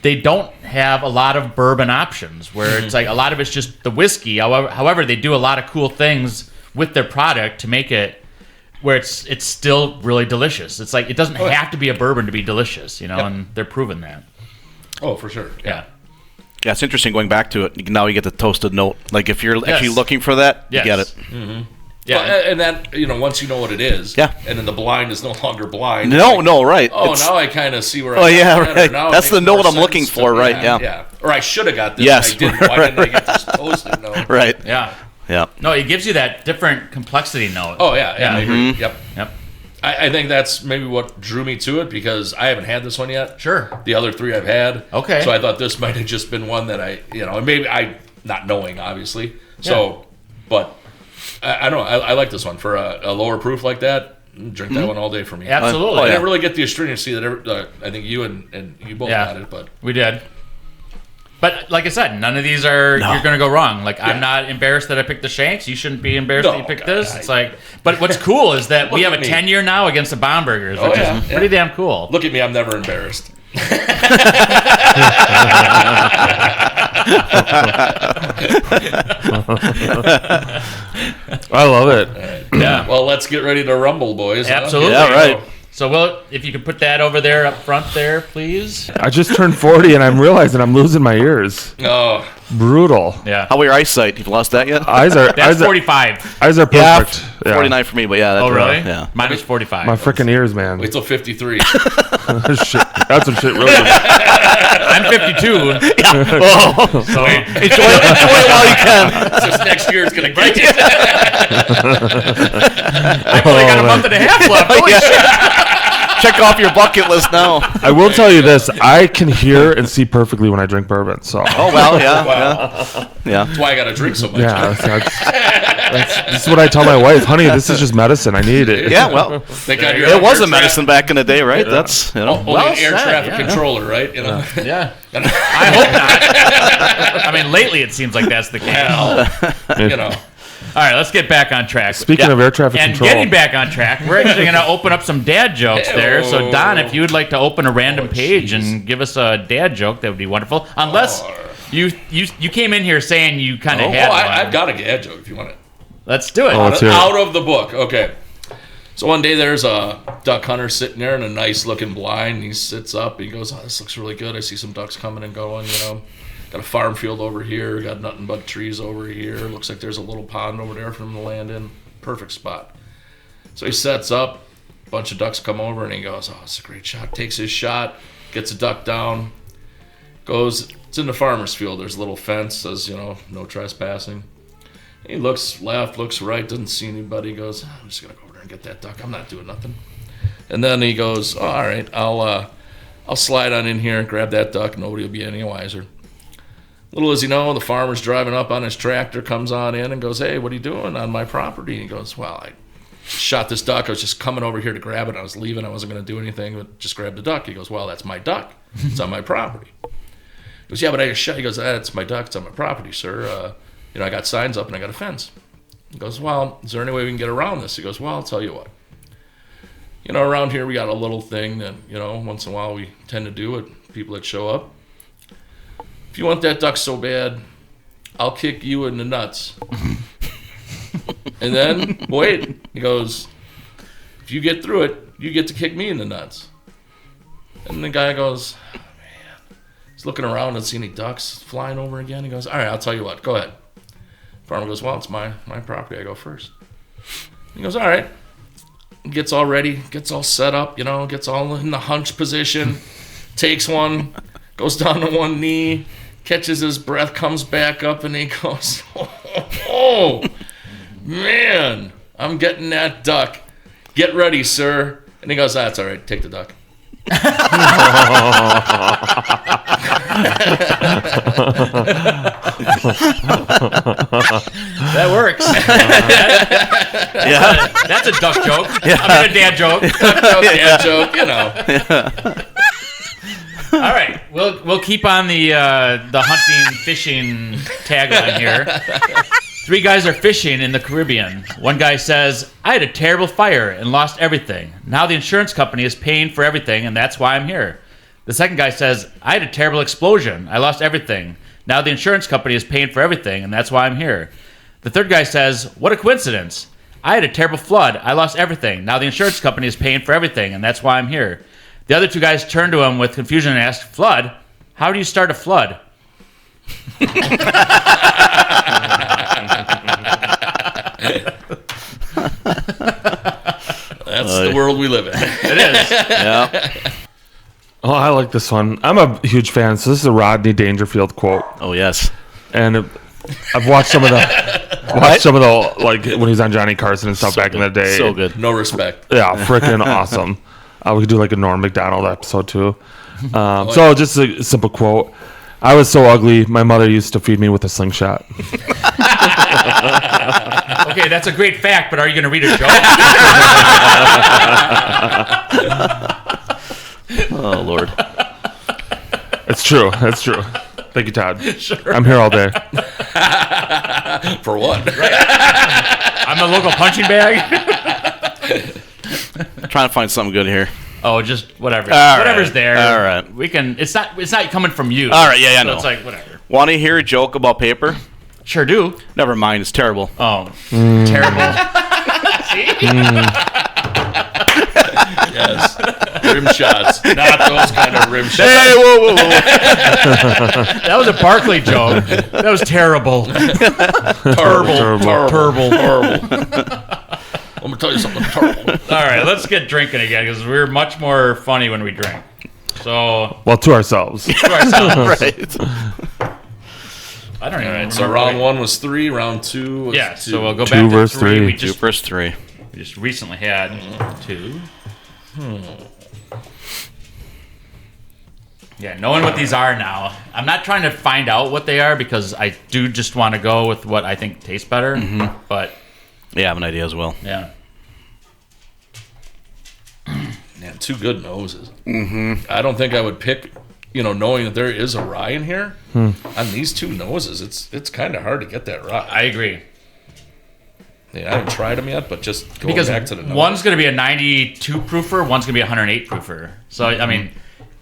they don't have a lot of bourbon options, where it's like a lot of it's just the whiskey. However, they do a lot of cool things with their product to make it where it's still really delicious. It's like it doesn't have to be a bourbon to be delicious, and they're proving that. Oh, for sure. Yeah. Yeah, it's interesting going back to it. Now you get the toasted note. Like if you're actually Yes. looking for that, Yes. you get it. Yeah. Well, and that, once you know what it is, Yeah. and then the blind is no longer blind. No, right. Oh, It's- now I kind of see where. Oh, yeah, got that, or right. now it That's makes the note more I'm looking sense for, right, yeah. Yeah. Or I should have got this. Yes, And I didn't. Why didn't I get this posted? No. Right. Yeah. Yeah. No, it gives you that different complexity note. Oh yeah, I agree. Mm-hmm. Yep. Yep. I think that's maybe what drew me to it because I haven't had this one yet. Sure. The other 3 I've had. Okay. So I thought this might have just been one that and maybe I not knowing obviously. So, but I don't know. I like this one for a lower proof like that. Drink that one all day for me. Absolutely. I didn't really get the astringency that I think you and you both got it, but we did. But like I said, none of these are you're going to go wrong. Like I'm not embarrassed that I picked the Shanks. You shouldn't be embarrassed that you picked this. It's like, but what's cool is that we have a 10-year now against the Baumburgers, which is pretty damn cool. Look at me, I'm never embarrassed. I love it. Yeah. Well, let's get ready to rumble, boys. huh? Absolutely. Yeah, right. So, if you could put that over there up front there, please. I just turned 40 and I'm realizing I'm losing my ears. Oh, Brutal. Yeah. How about your eyesight? You've lost that yet? That's 45. Eyes are perfect. Yeah. 49 for me, but yeah. That's Oh, really? Yeah. Mine was 45. My freaking ears, man. wait till 53. Shit. That's what shit really is. I'm 52. Oh, So, enjoy it while you can. This next year is going to get you. I've only got a month and a half left. Holy shit. Check off your bucket list now. I will tell you this. I can hear and see perfectly when I drink bourbon. So, Oh, well, yeah. Wow. Yeah. That's why I got to drink so much. yeah. This is what I tell my wife. Honey, this is just medicine. I need it. Yeah, well, Thank God you're it out was air a medicine back in the day, right? That's, Only Well an air said, traffic yeah. controller, right? Yeah. I hope not. I mean, lately it seems like that's the case. Hell, All right, let's get back on track. Speaking of air traffic And control, getting back on track, we're actually going to open up some dad jokes there. So, Don, if you would like to open a random page and give us a dad joke, that would be wonderful. Unless you came in here saying you kind of had one. I've got a dad joke if you want it. Let's do it. Oh, let's hear it. Out of the book. Okay. So one day there's a duck hunter sitting there in a nice looking blind. He sits up. He goes, "Oh, this looks really good. I see some ducks coming and going, Got a farm field over here. Got nothing but trees over here. Looks like there's a little pond over there for him to land in. Perfect spot." So he sets up. A bunch of ducks come over and he goes, "Oh, it's a great shot." Takes his shot. Gets a duck down. Goes, it's in the farmer's field. There's a little fence. Says, no trespassing. He looks left, looks right, doesn't see anybody. He goes, "I'm just going to go over there and get that duck. I'm not doing nothing." And then he goes, "Oh, all right, I'll slide on in here and grab that duck. Nobody will be any wiser." Little as you know, the farmer's driving up on his tractor, comes on in and goes, "Hey, what are you doing on my property?" And he goes, "Well, I shot this duck. I was just coming over here to grab it. I was leaving. I wasn't going to do anything, but just grab the duck." He goes, "Well, that's my duck. It's on my property." He goes, "Yeah, but I just shot." He goes, "That's my duck. It's on my property, sir. I got signs up and I got a fence." He goes, "Well, is there any way we can get around this?" He goes, "Well, I'll tell you what. Around here we got a little thing that, once in a while we tend to do with people that show up. If you want that duck so bad, I'll kick you in the nuts." And then, wait, he goes, "If you get through it, you get to kick me in the nuts." And the guy goes, "Oh, man." He's looking around and see any ducks flying over again. He goes, "All right, I'll tell you what, go ahead." Farmer goes, "Well, it's my property. I go first." He goes, "All right." Gets all ready, gets all set up, gets all in the hunch position, takes one, goes down to one knee, catches his breath, comes back up, and he goes, "Oh, man, I'm getting that duck. Get ready, sir." And he goes, "That's all right. Take the duck." That works. That's a duck joke. I mean, a dad joke. Dad joke, All right, we'll keep on the hunting fishing tagline here. 3 guys are fishing in the Caribbean. One guy says, "I had a terrible fire and lost everything. Now the insurance company is paying for everything, and that's why I'm here." The second guy says, "I had a terrible explosion. I lost everything. Now the insurance company is paying for everything, and that's why I'm here." The third guy says, "What a coincidence. I had a terrible flood. I lost everything. Now the insurance company is paying for everything, and that's why I'm here." The other 2 guys turned to him with confusion and asked, "Flood? How do you start a flood?" That's the world we live in. It is. Yeah. Oh, I like this one. I'm a huge fan. So this is a Rodney Dangerfield quote, Oh yes. and I've watched some of the like when he was on Johnny Carson and stuff back in the day. So good. No respect. Yeah, freaking awesome. We could do like a Norm Macdonald episode too. So just a simple quote. I was so ugly, my mother used to feed me with a slingshot. Okay, that's a great fact, but are you going to read a joke? Oh Lord. It's true. That's true. Thank you, Todd. Sure. I'm here all day. For what? I'm a local punching bag. Trying to find something good here. Oh, just whatever. All Whatever's right. there. All right. We can. It's not coming from you. All right, yeah, I so know. It's like whatever. Want to hear a joke about paper? Sure do. Never mind. It's terrible. Oh, terrible. See? Yes. Rim shots. Not those kind of rim shots. Hey, whoa. That was a Barkley joke. That was terrible. Terrible. Let me tell you something terrible. All right, let's get drinking again because we're much more funny when we drink. So, Well, to ourselves. to ourselves. Right. I don't even remember. So round 1 was 3. Round 2 was Yeah, 2. so we'll go back 2 to versus 3. 3. We 2 just, versus 3. we just recently had 2. Yeah, knowing what these are now, I'm not trying to find out what they are because I do just want to go with what I think tastes better. But Yeah, I have an idea as well. yeah, Man, 2 good noses. Mm-hmm. I don't think I would pick, knowing that there is a rye in here. On these 2 noses, it's kind of hard to get that rye. I agree. I haven't tried them yet, but just going Because back to the nose. one's going to be a 92 proofer, one's going to be a 108 proofer. So, I mean,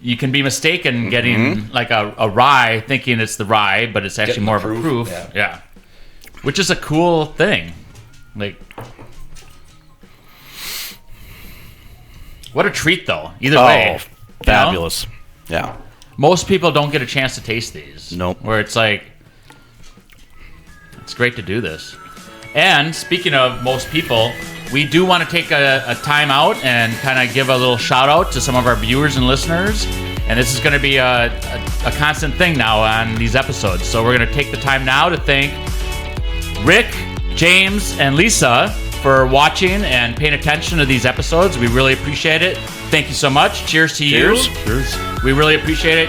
you can be mistaken getting like a rye thinking it's the rye, but it's actually Getting more the of a proof, proof. yeah. Which is a cool thing. Like, what a treat, though. Either way. Fabulous. Yeah. Most people don't get a chance to taste these. Nope. Where it's like, it's great to do this. And speaking of most people, we do want to take a time out and kind of give a little shout out to some of our viewers and listeners. And this is going to be a constant thing now on these episodes. So we're going to take the time now to thank Rick, James, and Lisa for watching and paying attention to these episodes. We really appreciate it. Thank you so much. Cheers to Cheers. you. Cheers. We really appreciate it.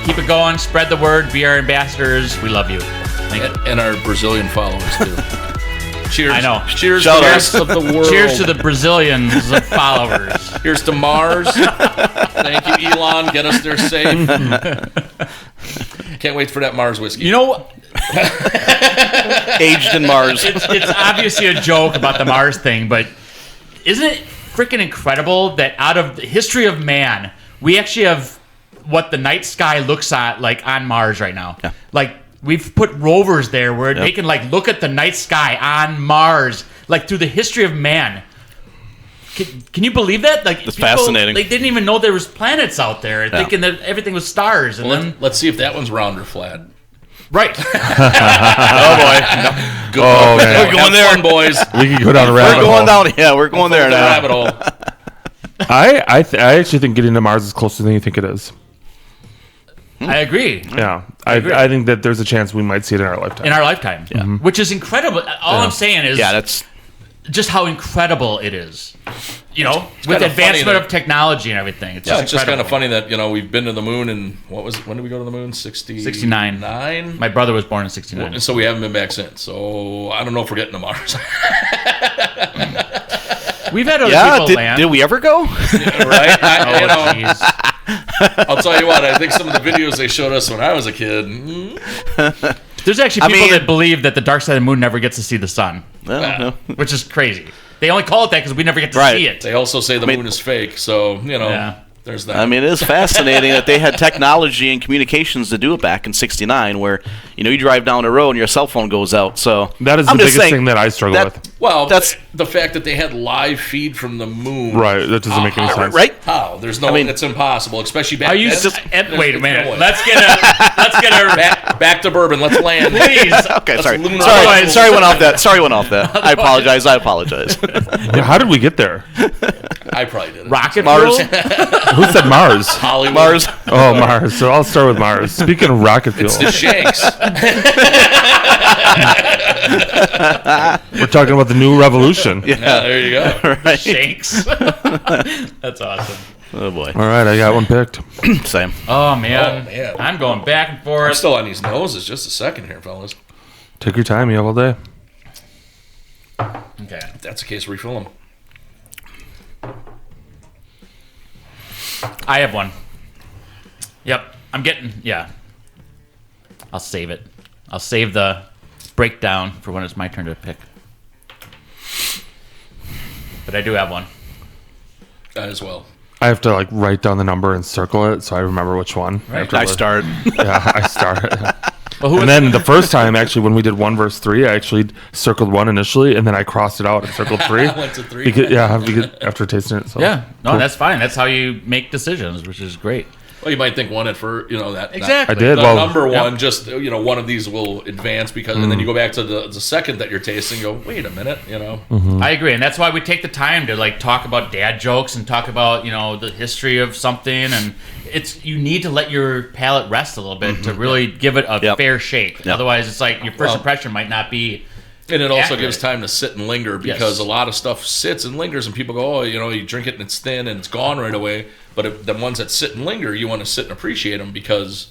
Keep it going. Spread the word. Be our ambassadors. We love you. Thank you. And our Brazilian followers, too. Cheers. I know. Cheers to Shout the out. rest of the world. Cheers to the Brazilians of followers. Here's to Mars. Thank you, Elon. Get us there safe. Can't wait for that Mars whiskey. You know, Aged in Mars. it's obviously a joke about the Mars thing, but isn't it freaking incredible that out of the history of man, we actually have what the night sky looks at like on Mars right now? Yeah. Like, we've put rovers there where they Yep. can like look at the night sky on Mars, like through the history of man. Can you believe that? Like, It's fascinating. They didn't even know there was planets out there, thinking that everything was stars, and then Let's see if that one's round or flat. right. Oh boy. Good Oh, luck. man. We're going Have there. fun, boys. We could go down a rabbit We're going hole. down. Yeah, we're going there The now. rabbit hole. I actually think getting to Mars is closer than you think it is. I agree. Yeah. agree. I think that there's a chance we might see it in our lifetime. In our lifetime, which is incredible. All I'm saying is Yeah, that's just how incredible it is. With kinda funny advancement that- of technology and everything. It's Yeah, just it's just kind of incredible. funny that we've been to the moon and when did we go to the moon? 69. 9? My brother was born in '69. And so we haven't been back since. So I don't know if we're getting to Mars. We've had other yeah. people land. Did we ever go? Right? Oh, jeez. I'll tell you what, I think some of the videos they showed us when I was a kid. There's actually I people mean- that believe that the dark side of the moon never gets to see the sun, No. which is crazy. They only call it that because we never get to Right. see it. They also say the moon is fake. So, Yeah. There's that. I mean, it is fascinating that they had technology and communications to do it back in '69, where you drive down the road and your cell phone goes out. So That is I'm the just biggest saying thing that I struggle with. well, that's- the fact that they had live feed from the moon. Right, that doesn't make any sense. right. How? There's no. It's impossible, especially back Are you? then. Wait a minute. No way. Let's get a. back to bourbon. Let's land. Please. Okay, sorry. lunar Sorry, cycle. sorry, went off that. Sorry, went off that. I apologize. Yeah, how did we get there? I probably did it. Rocket Mars. fuel? Who said Mars? Hollywood. Mars. Oh, Mars. So I'll start with Mars. Speaking of rocket fuel, The Shanks. we're talking about the new revolution. Yeah, there you go. Shakes. That's awesome. Oh boy. All right, I got one picked. Same. Oh man. Oh, man. I'm going back and I'm forth. still on these noses. Just a second here, fellas. Take your time. You have all day. Okay. If that's the case, refill them. I have one. Yep. I'm getting. Yeah. I'll save it. I'll save the breakdown for when it's my turn to pick. But I do have one. As well. I have to write down the number and circle it so I remember which one. Right. I start. Yeah, I started. Well, who And then the first time, actually, when we did 1 versus 3, I actually circled 1 initially, and then I crossed it out and circled 3. I went to 3. Because, after tasting it. So. Yeah. No, Cool. that's fine. That's how you make decisions, which is great. Well, you might think one at first, that. Exactly. I did. The Well, number yeah. one, just, one of these will advance because, and then you go back to the second that you're tasting and go, wait a minute, I agree, and that's why we take the time to talk about dad jokes and talk about the history of something, and you need to let your palate rest a little bit to really give it a Yep. fair shake. Yep. Otherwise, it's like your first Well- impression might not be. And it also Accurate. gives time to sit and linger because a lot of stuff sits and lingers, and people go, oh, you drink it and it's thin and it's gone right away. But the ones that sit and linger, you want to sit and appreciate them because,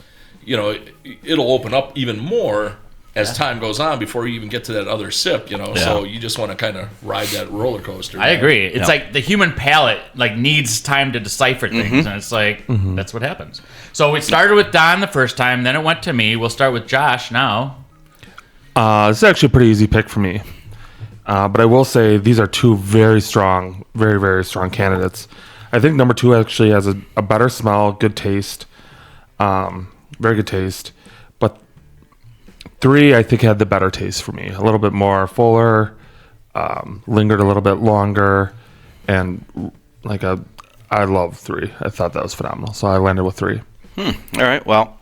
it'll open up even more as time goes on before you even get to that other sip, So you just want to kind of ride that roller coaster. I agree. It's like the human palate needs time to decipher things, and it's that's what happens. So we started with Don the first time, then it went to me. We'll start with Josh now. This is actually a pretty easy pick for me. But I will say these are two very strong, very, very strong candidates. I think number 2 actually has a better smell, good taste, very good taste. But 3, I think, had the better taste for me. A little bit more fuller, lingered a little bit longer, and I love 3. I thought that was phenomenal. So I landed with 3. All right. Well,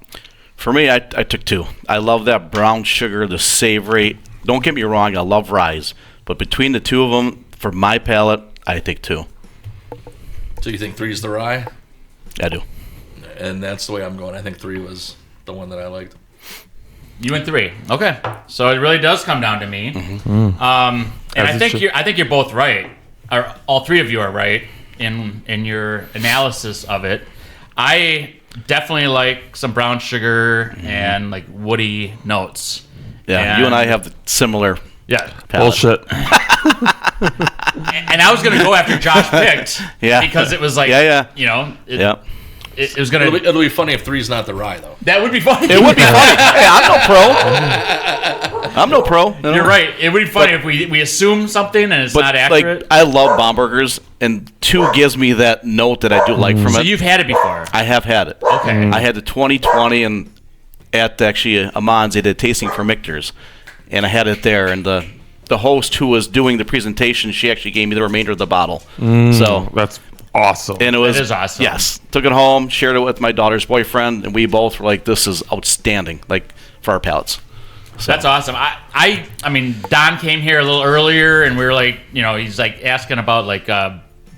for me, I took 2. I love that brown sugar, the savory. Don't get me wrong, I love rye. But between the two of them, for my palate, I take 2. So you think 3 is the rye? I do. And that's the way I'm going. I think 3 was the one that I liked. You went 3. Okay, so it really does come down to me. And I think you're both right. Or all 3 of you are right in your analysis of it. I definitely like some brown sugar and woody notes. Yeah, you and I have the similar Yeah. palate. Bullshit. And I was gonna go after Josh picked. Yeah. Because it was Yeah. it was gonna. It'll be funny if 3 is not the rye, though. That would be funny. It would be funny. Hey, I'm no pro. No. You're right. It would be funny if we assume something and it's not accurate. I love bomb burgers, and 2 gives me that note that I do like from So it. you've had it before. I have had it. Okay. I had the 2020, and at actually Amon's, they did tasting for Michter's, and I had it there, and the host who was doing the presentation, she actually gave me the remainder of the bottle. So That's awesome. and it was is awesome. Yes, took it home, shared it with my daughter's boyfriend, and we both were like, "This is outstanding!" For our palates. So, That's awesome. I mean, Don came here a little earlier, and we were he's asking about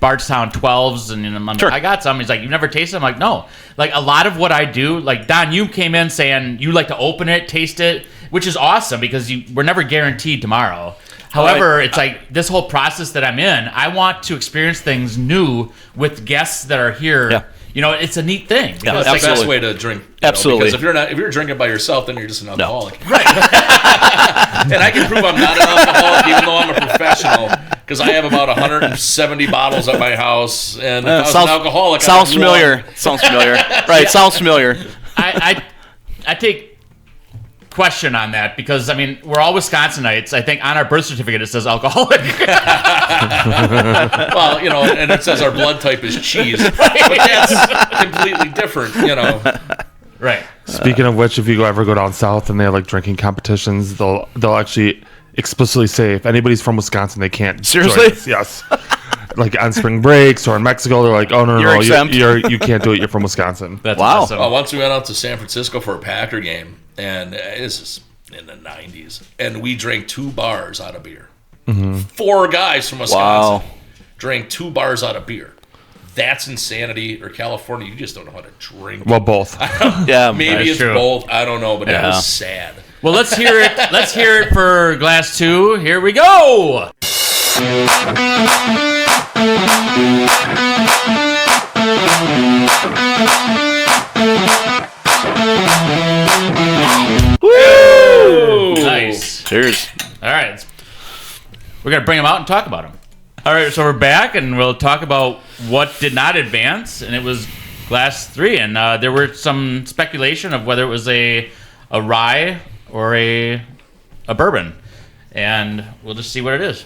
Bardstown 12s, and I'm like, Sure. I got some. He's like, you've never tasted them? I'm like, no. A lot of what I do, Don, you came in saying you like to open it, taste it, which is awesome because we're never guaranteed tomorrow. However, it's this whole process that I'm in, I want to experience things new with guests that are here. Yeah. It's a neat thing. Yeah, That's the absolutely. best way to drink. Absolutely. Because if you're drinking by yourself, then you're just an alcoholic. Right. And I can prove I'm not an alcoholic, even though I'm a professional, because I have about 170 bottles at my house. And if I was an alcoholic, sounds I'd familiar. Sounds familiar. Right. Sounds familiar. I take question on that because I mean we're all Wisconsinites. I think on our birth certificate it says alcoholic. Well, and it says our blood type is cheese, but that's completely different, Right. Speaking of which, if you ever go down south and they have like drinking competitions, they'll actually explicitly say if anybody's from Wisconsin, they can't. Seriously? join us. Yes. Like on spring breaks or in Mexico, they're like, "Oh no, You're exempt. you can't do it. You're from Wisconsin." That's Wow. awesome. Well, once we went out to San Francisco for a Packer game, and this is in the 90s, and we drank 2 bars out of beer. 4 guys from Wisconsin drank 2 bars out of beer. That's insanity. Or California, you just don't know how to drink. Well, both. Yeah, Maybe it's true. both. I don't know, but that Yeah. was sad. Well, let's hear it. Let's hear it for glass 2. Here we go. Woo! Nice. Cheers. All right. We're going to bring them out and talk about them. All right, so we're back, and we'll talk about what did not advance, and it was glass 3. And there were some speculation of whether it was a rye or a bourbon. And we'll just see what it is.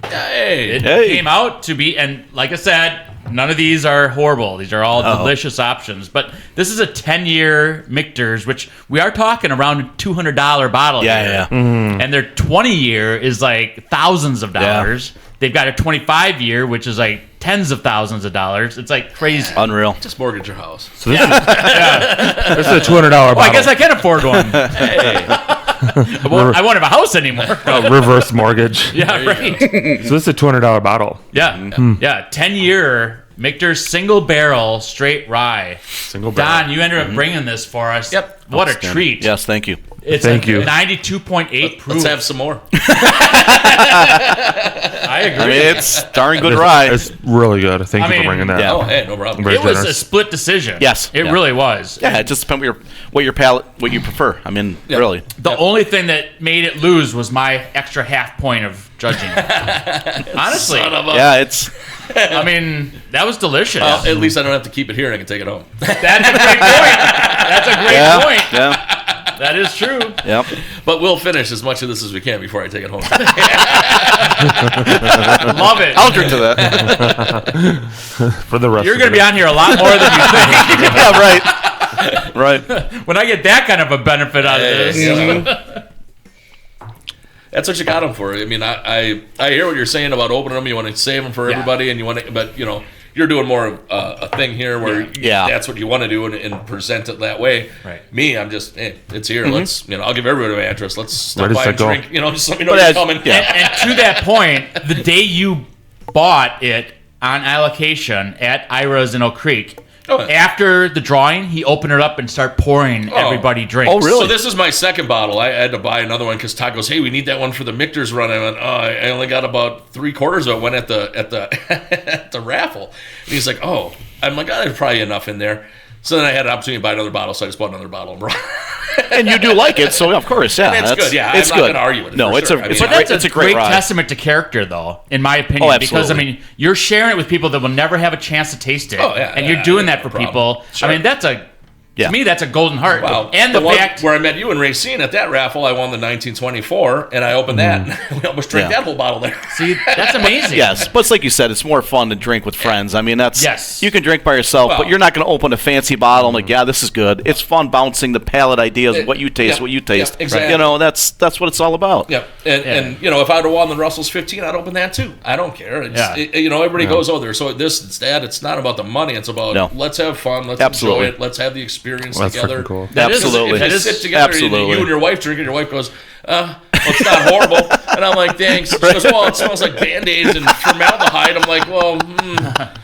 Hey. It Hey. came out to be, and like I said, none of these are horrible. These are all delicious options. But this is a 10-year Michter's, which we are talking around $200 bottle Yeah, here. yeah. And their 20-year is like thousands of dollars. They've got a 25-year, which is like tens of thousands of dollars. It's like crazy. Unreal. Just mortgage your house. So this is a $200 bottle. Well, I guess I can afford one. Hey. I won't have a house anymore. Reverse mortgage. Yeah, right. So this is a $200 bottle. Yeah, yeah. 10-year Michter's single barrel straight rye. Single barrel. Don, you ended up bringing this for us. Yep. What a treat. Yes, thank you. It's Thank you. 92.8 proof. Let's have some more. I agree. I mean, it's darn good rye. It's really good. Thank I you mean, for bringing that. yeah. Oh, hey, no problem. Very it was a generous. split decision. Yes. It Yeah. really was. Yeah, it just depends what your palate, what you prefer. I mean, Yeah. really. The only thing that made it lose was my extra half point of judging. Honestly. Son of a- Yeah, it's I mean, that was delicious. Well, at least I don't have to keep it here and I can take it home. That's a great point. That's a great yeah, point. yeah, That is true. yep. But we'll finish as much of this as we can before I take it home. Love it. I'll drink to that. For the rest You're of going to be on here a lot more than you think. Yeah, right. Right. When I get that kind of a benefit out of this. That's what you got them for. I mean, I hear what you're saying about opening them. You want to save them for Yeah. everybody, and you want to, but you're doing more of a thing here where Yeah. that's what you want to do and present it that way. Right. Me, I'm just, hey, it's here. Let's, I'll give everybody my address. Let's stop Ready, by set, and go. drink. Just let me know But you're as- coming. yeah. And to that point, the day you bought it on allocation at Ira's in Oak Creek, Oh. after the drawing, he opened it up and started pouring everybody drinks. Oh, really? So this is my second bottle. I had to buy another one because Todd goes, "Hey, we need that one for the Michter's run." I went, "Oh, I only got about 3/4 of it. Went at the at the raffle." And he's like, "Oh," I'm like, "Oh, there's probably enough in there." So then I had an opportunity to buy another bottle, so I just bought another bottle and brought. And you do like it, so of course, yeah. And it's good, yeah. It's I'm not good. gonna argue with it, No, for it's sure. a, I it's mean, a But great, that's it's a great ride. testament to character, though, in my opinion. Oh, because, absolutely. you're sharing it with people that will never have a chance to taste it. Oh, yeah, and yeah, you're doing yeah, that for no problem. people. Sure. I mean, Yeah. to me, that's a golden heart. Wow. And the one fact... where I met you in Racine at that raffle, I won the 1924, and I opened that, and we almost drank Yeah. that whole bottle there. See, that's amazing. Yes, but it's like you said, it's more fun to drink with friends. I mean, that's Yes. you can drink by yourself, Well- but you're not going to open a fancy bottle and like, yeah, this is good. It's fun bouncing the palate ideas of what you taste, Yeah, what you taste. yeah, exactly. That's what it's all about. Yep, and if I'd have won the Russell's 15, I'd open that too. I don't care. It's, Yeah. everybody goes, oh, there. So this, it's that. It's not about the money. It's about No. let's have fun. Let's Absolutely. enjoy it. Let's have the experience Well, that's together. freaking cool. That is- Absolutely. If that you is- sit together, and absolutely. you and your wife drink, and your wife goes, well, it's not horrible. And I'm like, thanks. She goes, well, it smells like Band-Aids and formaldehyde. I'm like, well,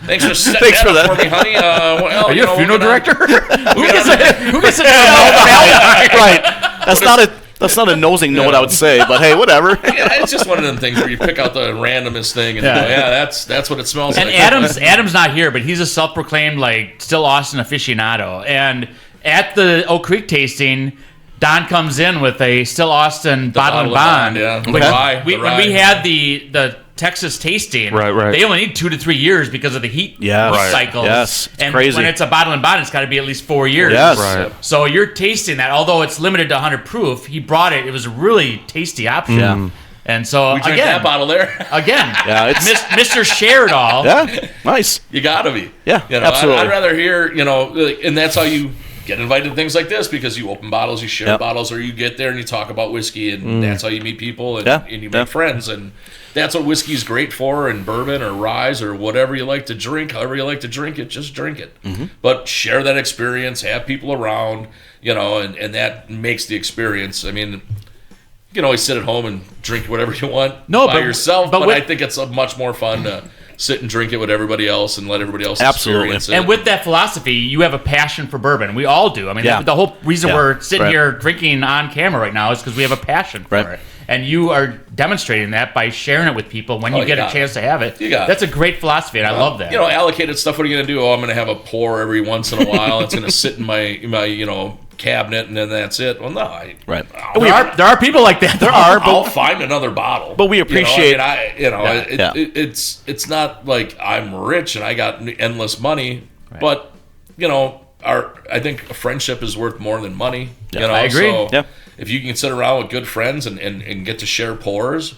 thanks for setting Thanks that for up that. for me, honey. Well, Are you a we're funeral gonna- director? Who gets a Right. That's not a nosing note, I would say, but hey, whatever. Yeah, it's just one of them things where you pick out the randomest thing and Yeah. go, yeah, that's what it smells And like. Adam's not here, but he's a self-proclaimed still Austin aficionado. And at the Oak Creek tasting, Don comes in with a still Austin bottle and bottle of bond. Bond, yeah. Which The rye, when the we rye. had the Texas tasting, Right. they only need 2 to 3 years because of the heat cycles. Yes, it's and crazy. when it's a bottle and bond, it's got to be at least 4 years. Yes. Right. So you're tasting that, although it's limited to 100 proof. He brought it. It was a really tasty option. Yeah. And so We drank again, that bottle there. yeah, it's- Mr. Share It All. Yeah, nice. You gotta be. Yeah, you know, absolutely. I'd rather hear, and that's how you get invited to things like this, because you open bottles, you share Yep. bottles, or you get there and you talk about whiskey, and that's how you meet people and, Yeah, and you yeah. make friends. And that's what whiskey's great for, and bourbon or rye or whatever you like to drink, however you like to drink it, just drink it. But share that experience, have people around, and that makes the experience. I mean, you can always sit at home and drink whatever you want by yourself, but I think it's much more fun to sit and drink it with everybody else and let everybody else Absolutely. experience it. And with that philosophy, you have a passion for bourbon. We all do. I mean, Yeah. the whole reason Yeah. we're sitting Right. here drinking on camera right now is because we have a passion for Right. it. And you are demonstrating that by sharing it with people when you you get a got chance to have it. You got it. That's a great philosophy, and I love that. Allocated stuff. What are you going to do? Oh, I'm going to have a pour every once in a while. It's going to sit in my cabinet, and then that's it. Well, no, Right. There are people like that. I'll find another bottle. But we appreciate- It's not like I'm rich and I got endless money, but I think a friendship is worth more than money. I agree. So Yeah. if you can sit around with good friends and get to share pours,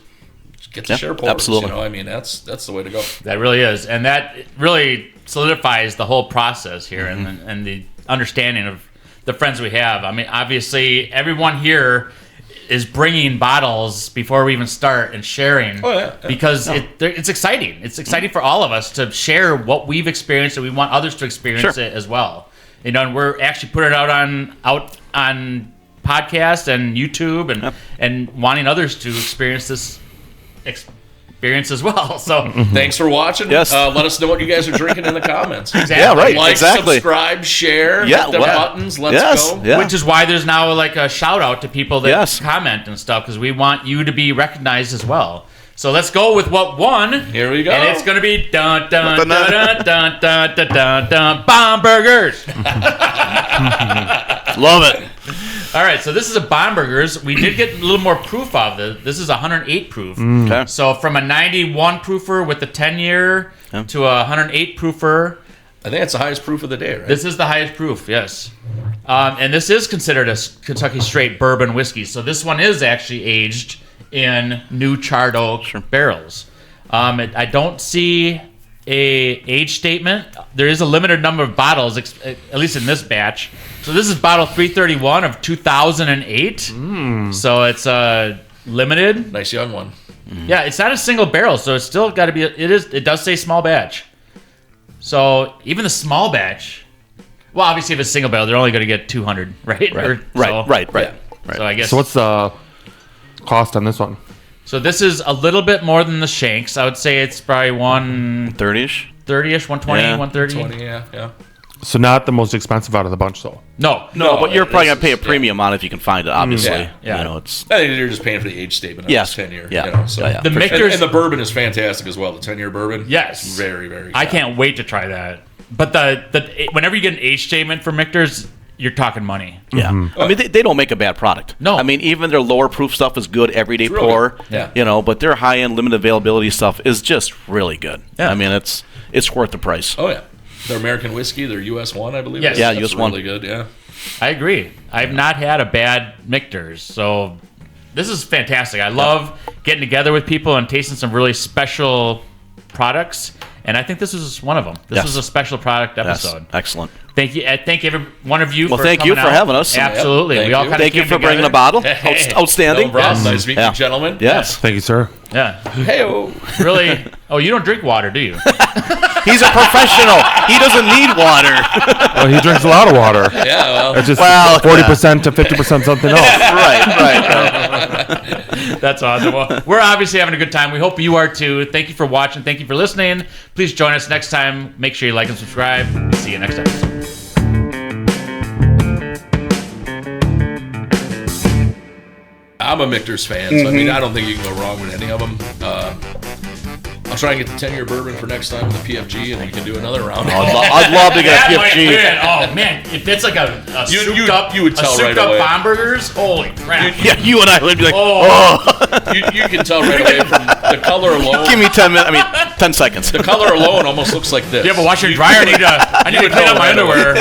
get to Yeah, share pours. absolutely. That's the way to go. That really is, and that really solidifies the whole process here, and the understanding of the friends we have. I mean, obviously, everyone here is bringing bottles before we even start and sharing. Oh, yeah. Because it's exciting. It's exciting for all of us to share what we've experienced, and we want others to experience it as well. And we're actually putting it out on podcast and YouTube, and wanting others to experience this experience as well. So Thanks for watching. Yes. Let us know what you guys are drinking in the comments. Yeah, right. Like, exactly. subscribe, share, Yeah, hit the well, buttons. Let's yes, go. yeah. which is why there's now like a shout out to people that Yes. comment and stuff, because we want you to be recognized as well. So let's go with what won. Here we go. And it's going to be dun dun dun dun dun dun dun dun dun bomb burgers. Love it. All right, so this is a Bomburgers. We did get a little more proof of this. This is 108 proof. Okay. So from a 91 proofer with the 10-year to a 108 proofer, I think it's the highest proof of the day, right? this is the highest proof, yes. And this is considered a Kentucky straight bourbon whiskey. So this one is actually aged in new charred oak barrels. I don't see a age statement. There is a limited number of bottles, at least in this batch. So this is bottle 331 of 2008. So it's limited. Nice young one. Yeah, it's not a single barrel, so it's still got to be. It does say small batch. So even the small batch. Well, obviously, if it's single barrel, they're only going to get 200, right? Right. So I guess. So what's the cost on this one? So this is a little bit more than the Shanks. I would say it's probably 30-ish. 130-ish, 120, Yeah. 130. 20, yeah. So not the most expensive out of the bunch, though. No. No, but you're probably this going to pay a is- premium on it if you can find it, obviously. Yeah. You know, it's... I think you're just paying for the age statement on Yes. 10 year. Yeah. So. Yeah. The And, Michters, and the bourbon is fantastic as well. The 10-year bourbon. Yes. It's very, very good. I can't wait to try that. But the whenever you get an age statement for Michters, you're talking money. Yeah. I mean, they don't make a bad product. No. I mean, even their lower proof stuff is good, everyday really pour. good. Yeah. You know, but their high-end limited availability stuff is just really good. Yeah. I mean, it's worth the price. Oh, yeah. Their American whiskey, their US 1, I believe. Yes. Yeah, That's US 1. really good, yeah. I agree. I've not had a bad Michters, so this is fantastic. I love getting together with people and tasting some really special products, and I think this is one of them. This Yes. was a special product Yes. episode. Excellent. Thank you. Thank every one of you. Well, for thank you coming for out. having us. Absolutely. Yep, We all thank kind of Thank you came for bringing the together. bottle. Outstanding. No problem. Yes. Nice to meet Yeah. you, gentlemen. Yes. Thank you, sir. Yeah. Hey-o. Really. Oh, you don't drink water, do you? He's a professional. He doesn't need water. Well, he drinks a lot of water. Yeah, well. It's just Well, 40% to 50% something else. right. That's awesome. Well, we're obviously having a good time. We hope you are too. Thank you for watching. Thank you for listening. Please join us next time. Make sure you like and subscribe. See you next episode. I'm a Michter's fan, so I mean, I don't think you can go wrong with any of them. I'll try and get the 10-year bourbon for next time with the PFG, and we can do another round. I'd love to get That a might PFG. be it. Oh man, if it's like a souped up, you would tell a souped right up away. Bomburgers, holy crap! Yeah, you and I would be like, Oh. you can tell right away from the color alone. Give me 10 seconds. The color alone almost looks like this. You have a washer and dryer? I need to clean up my underwear.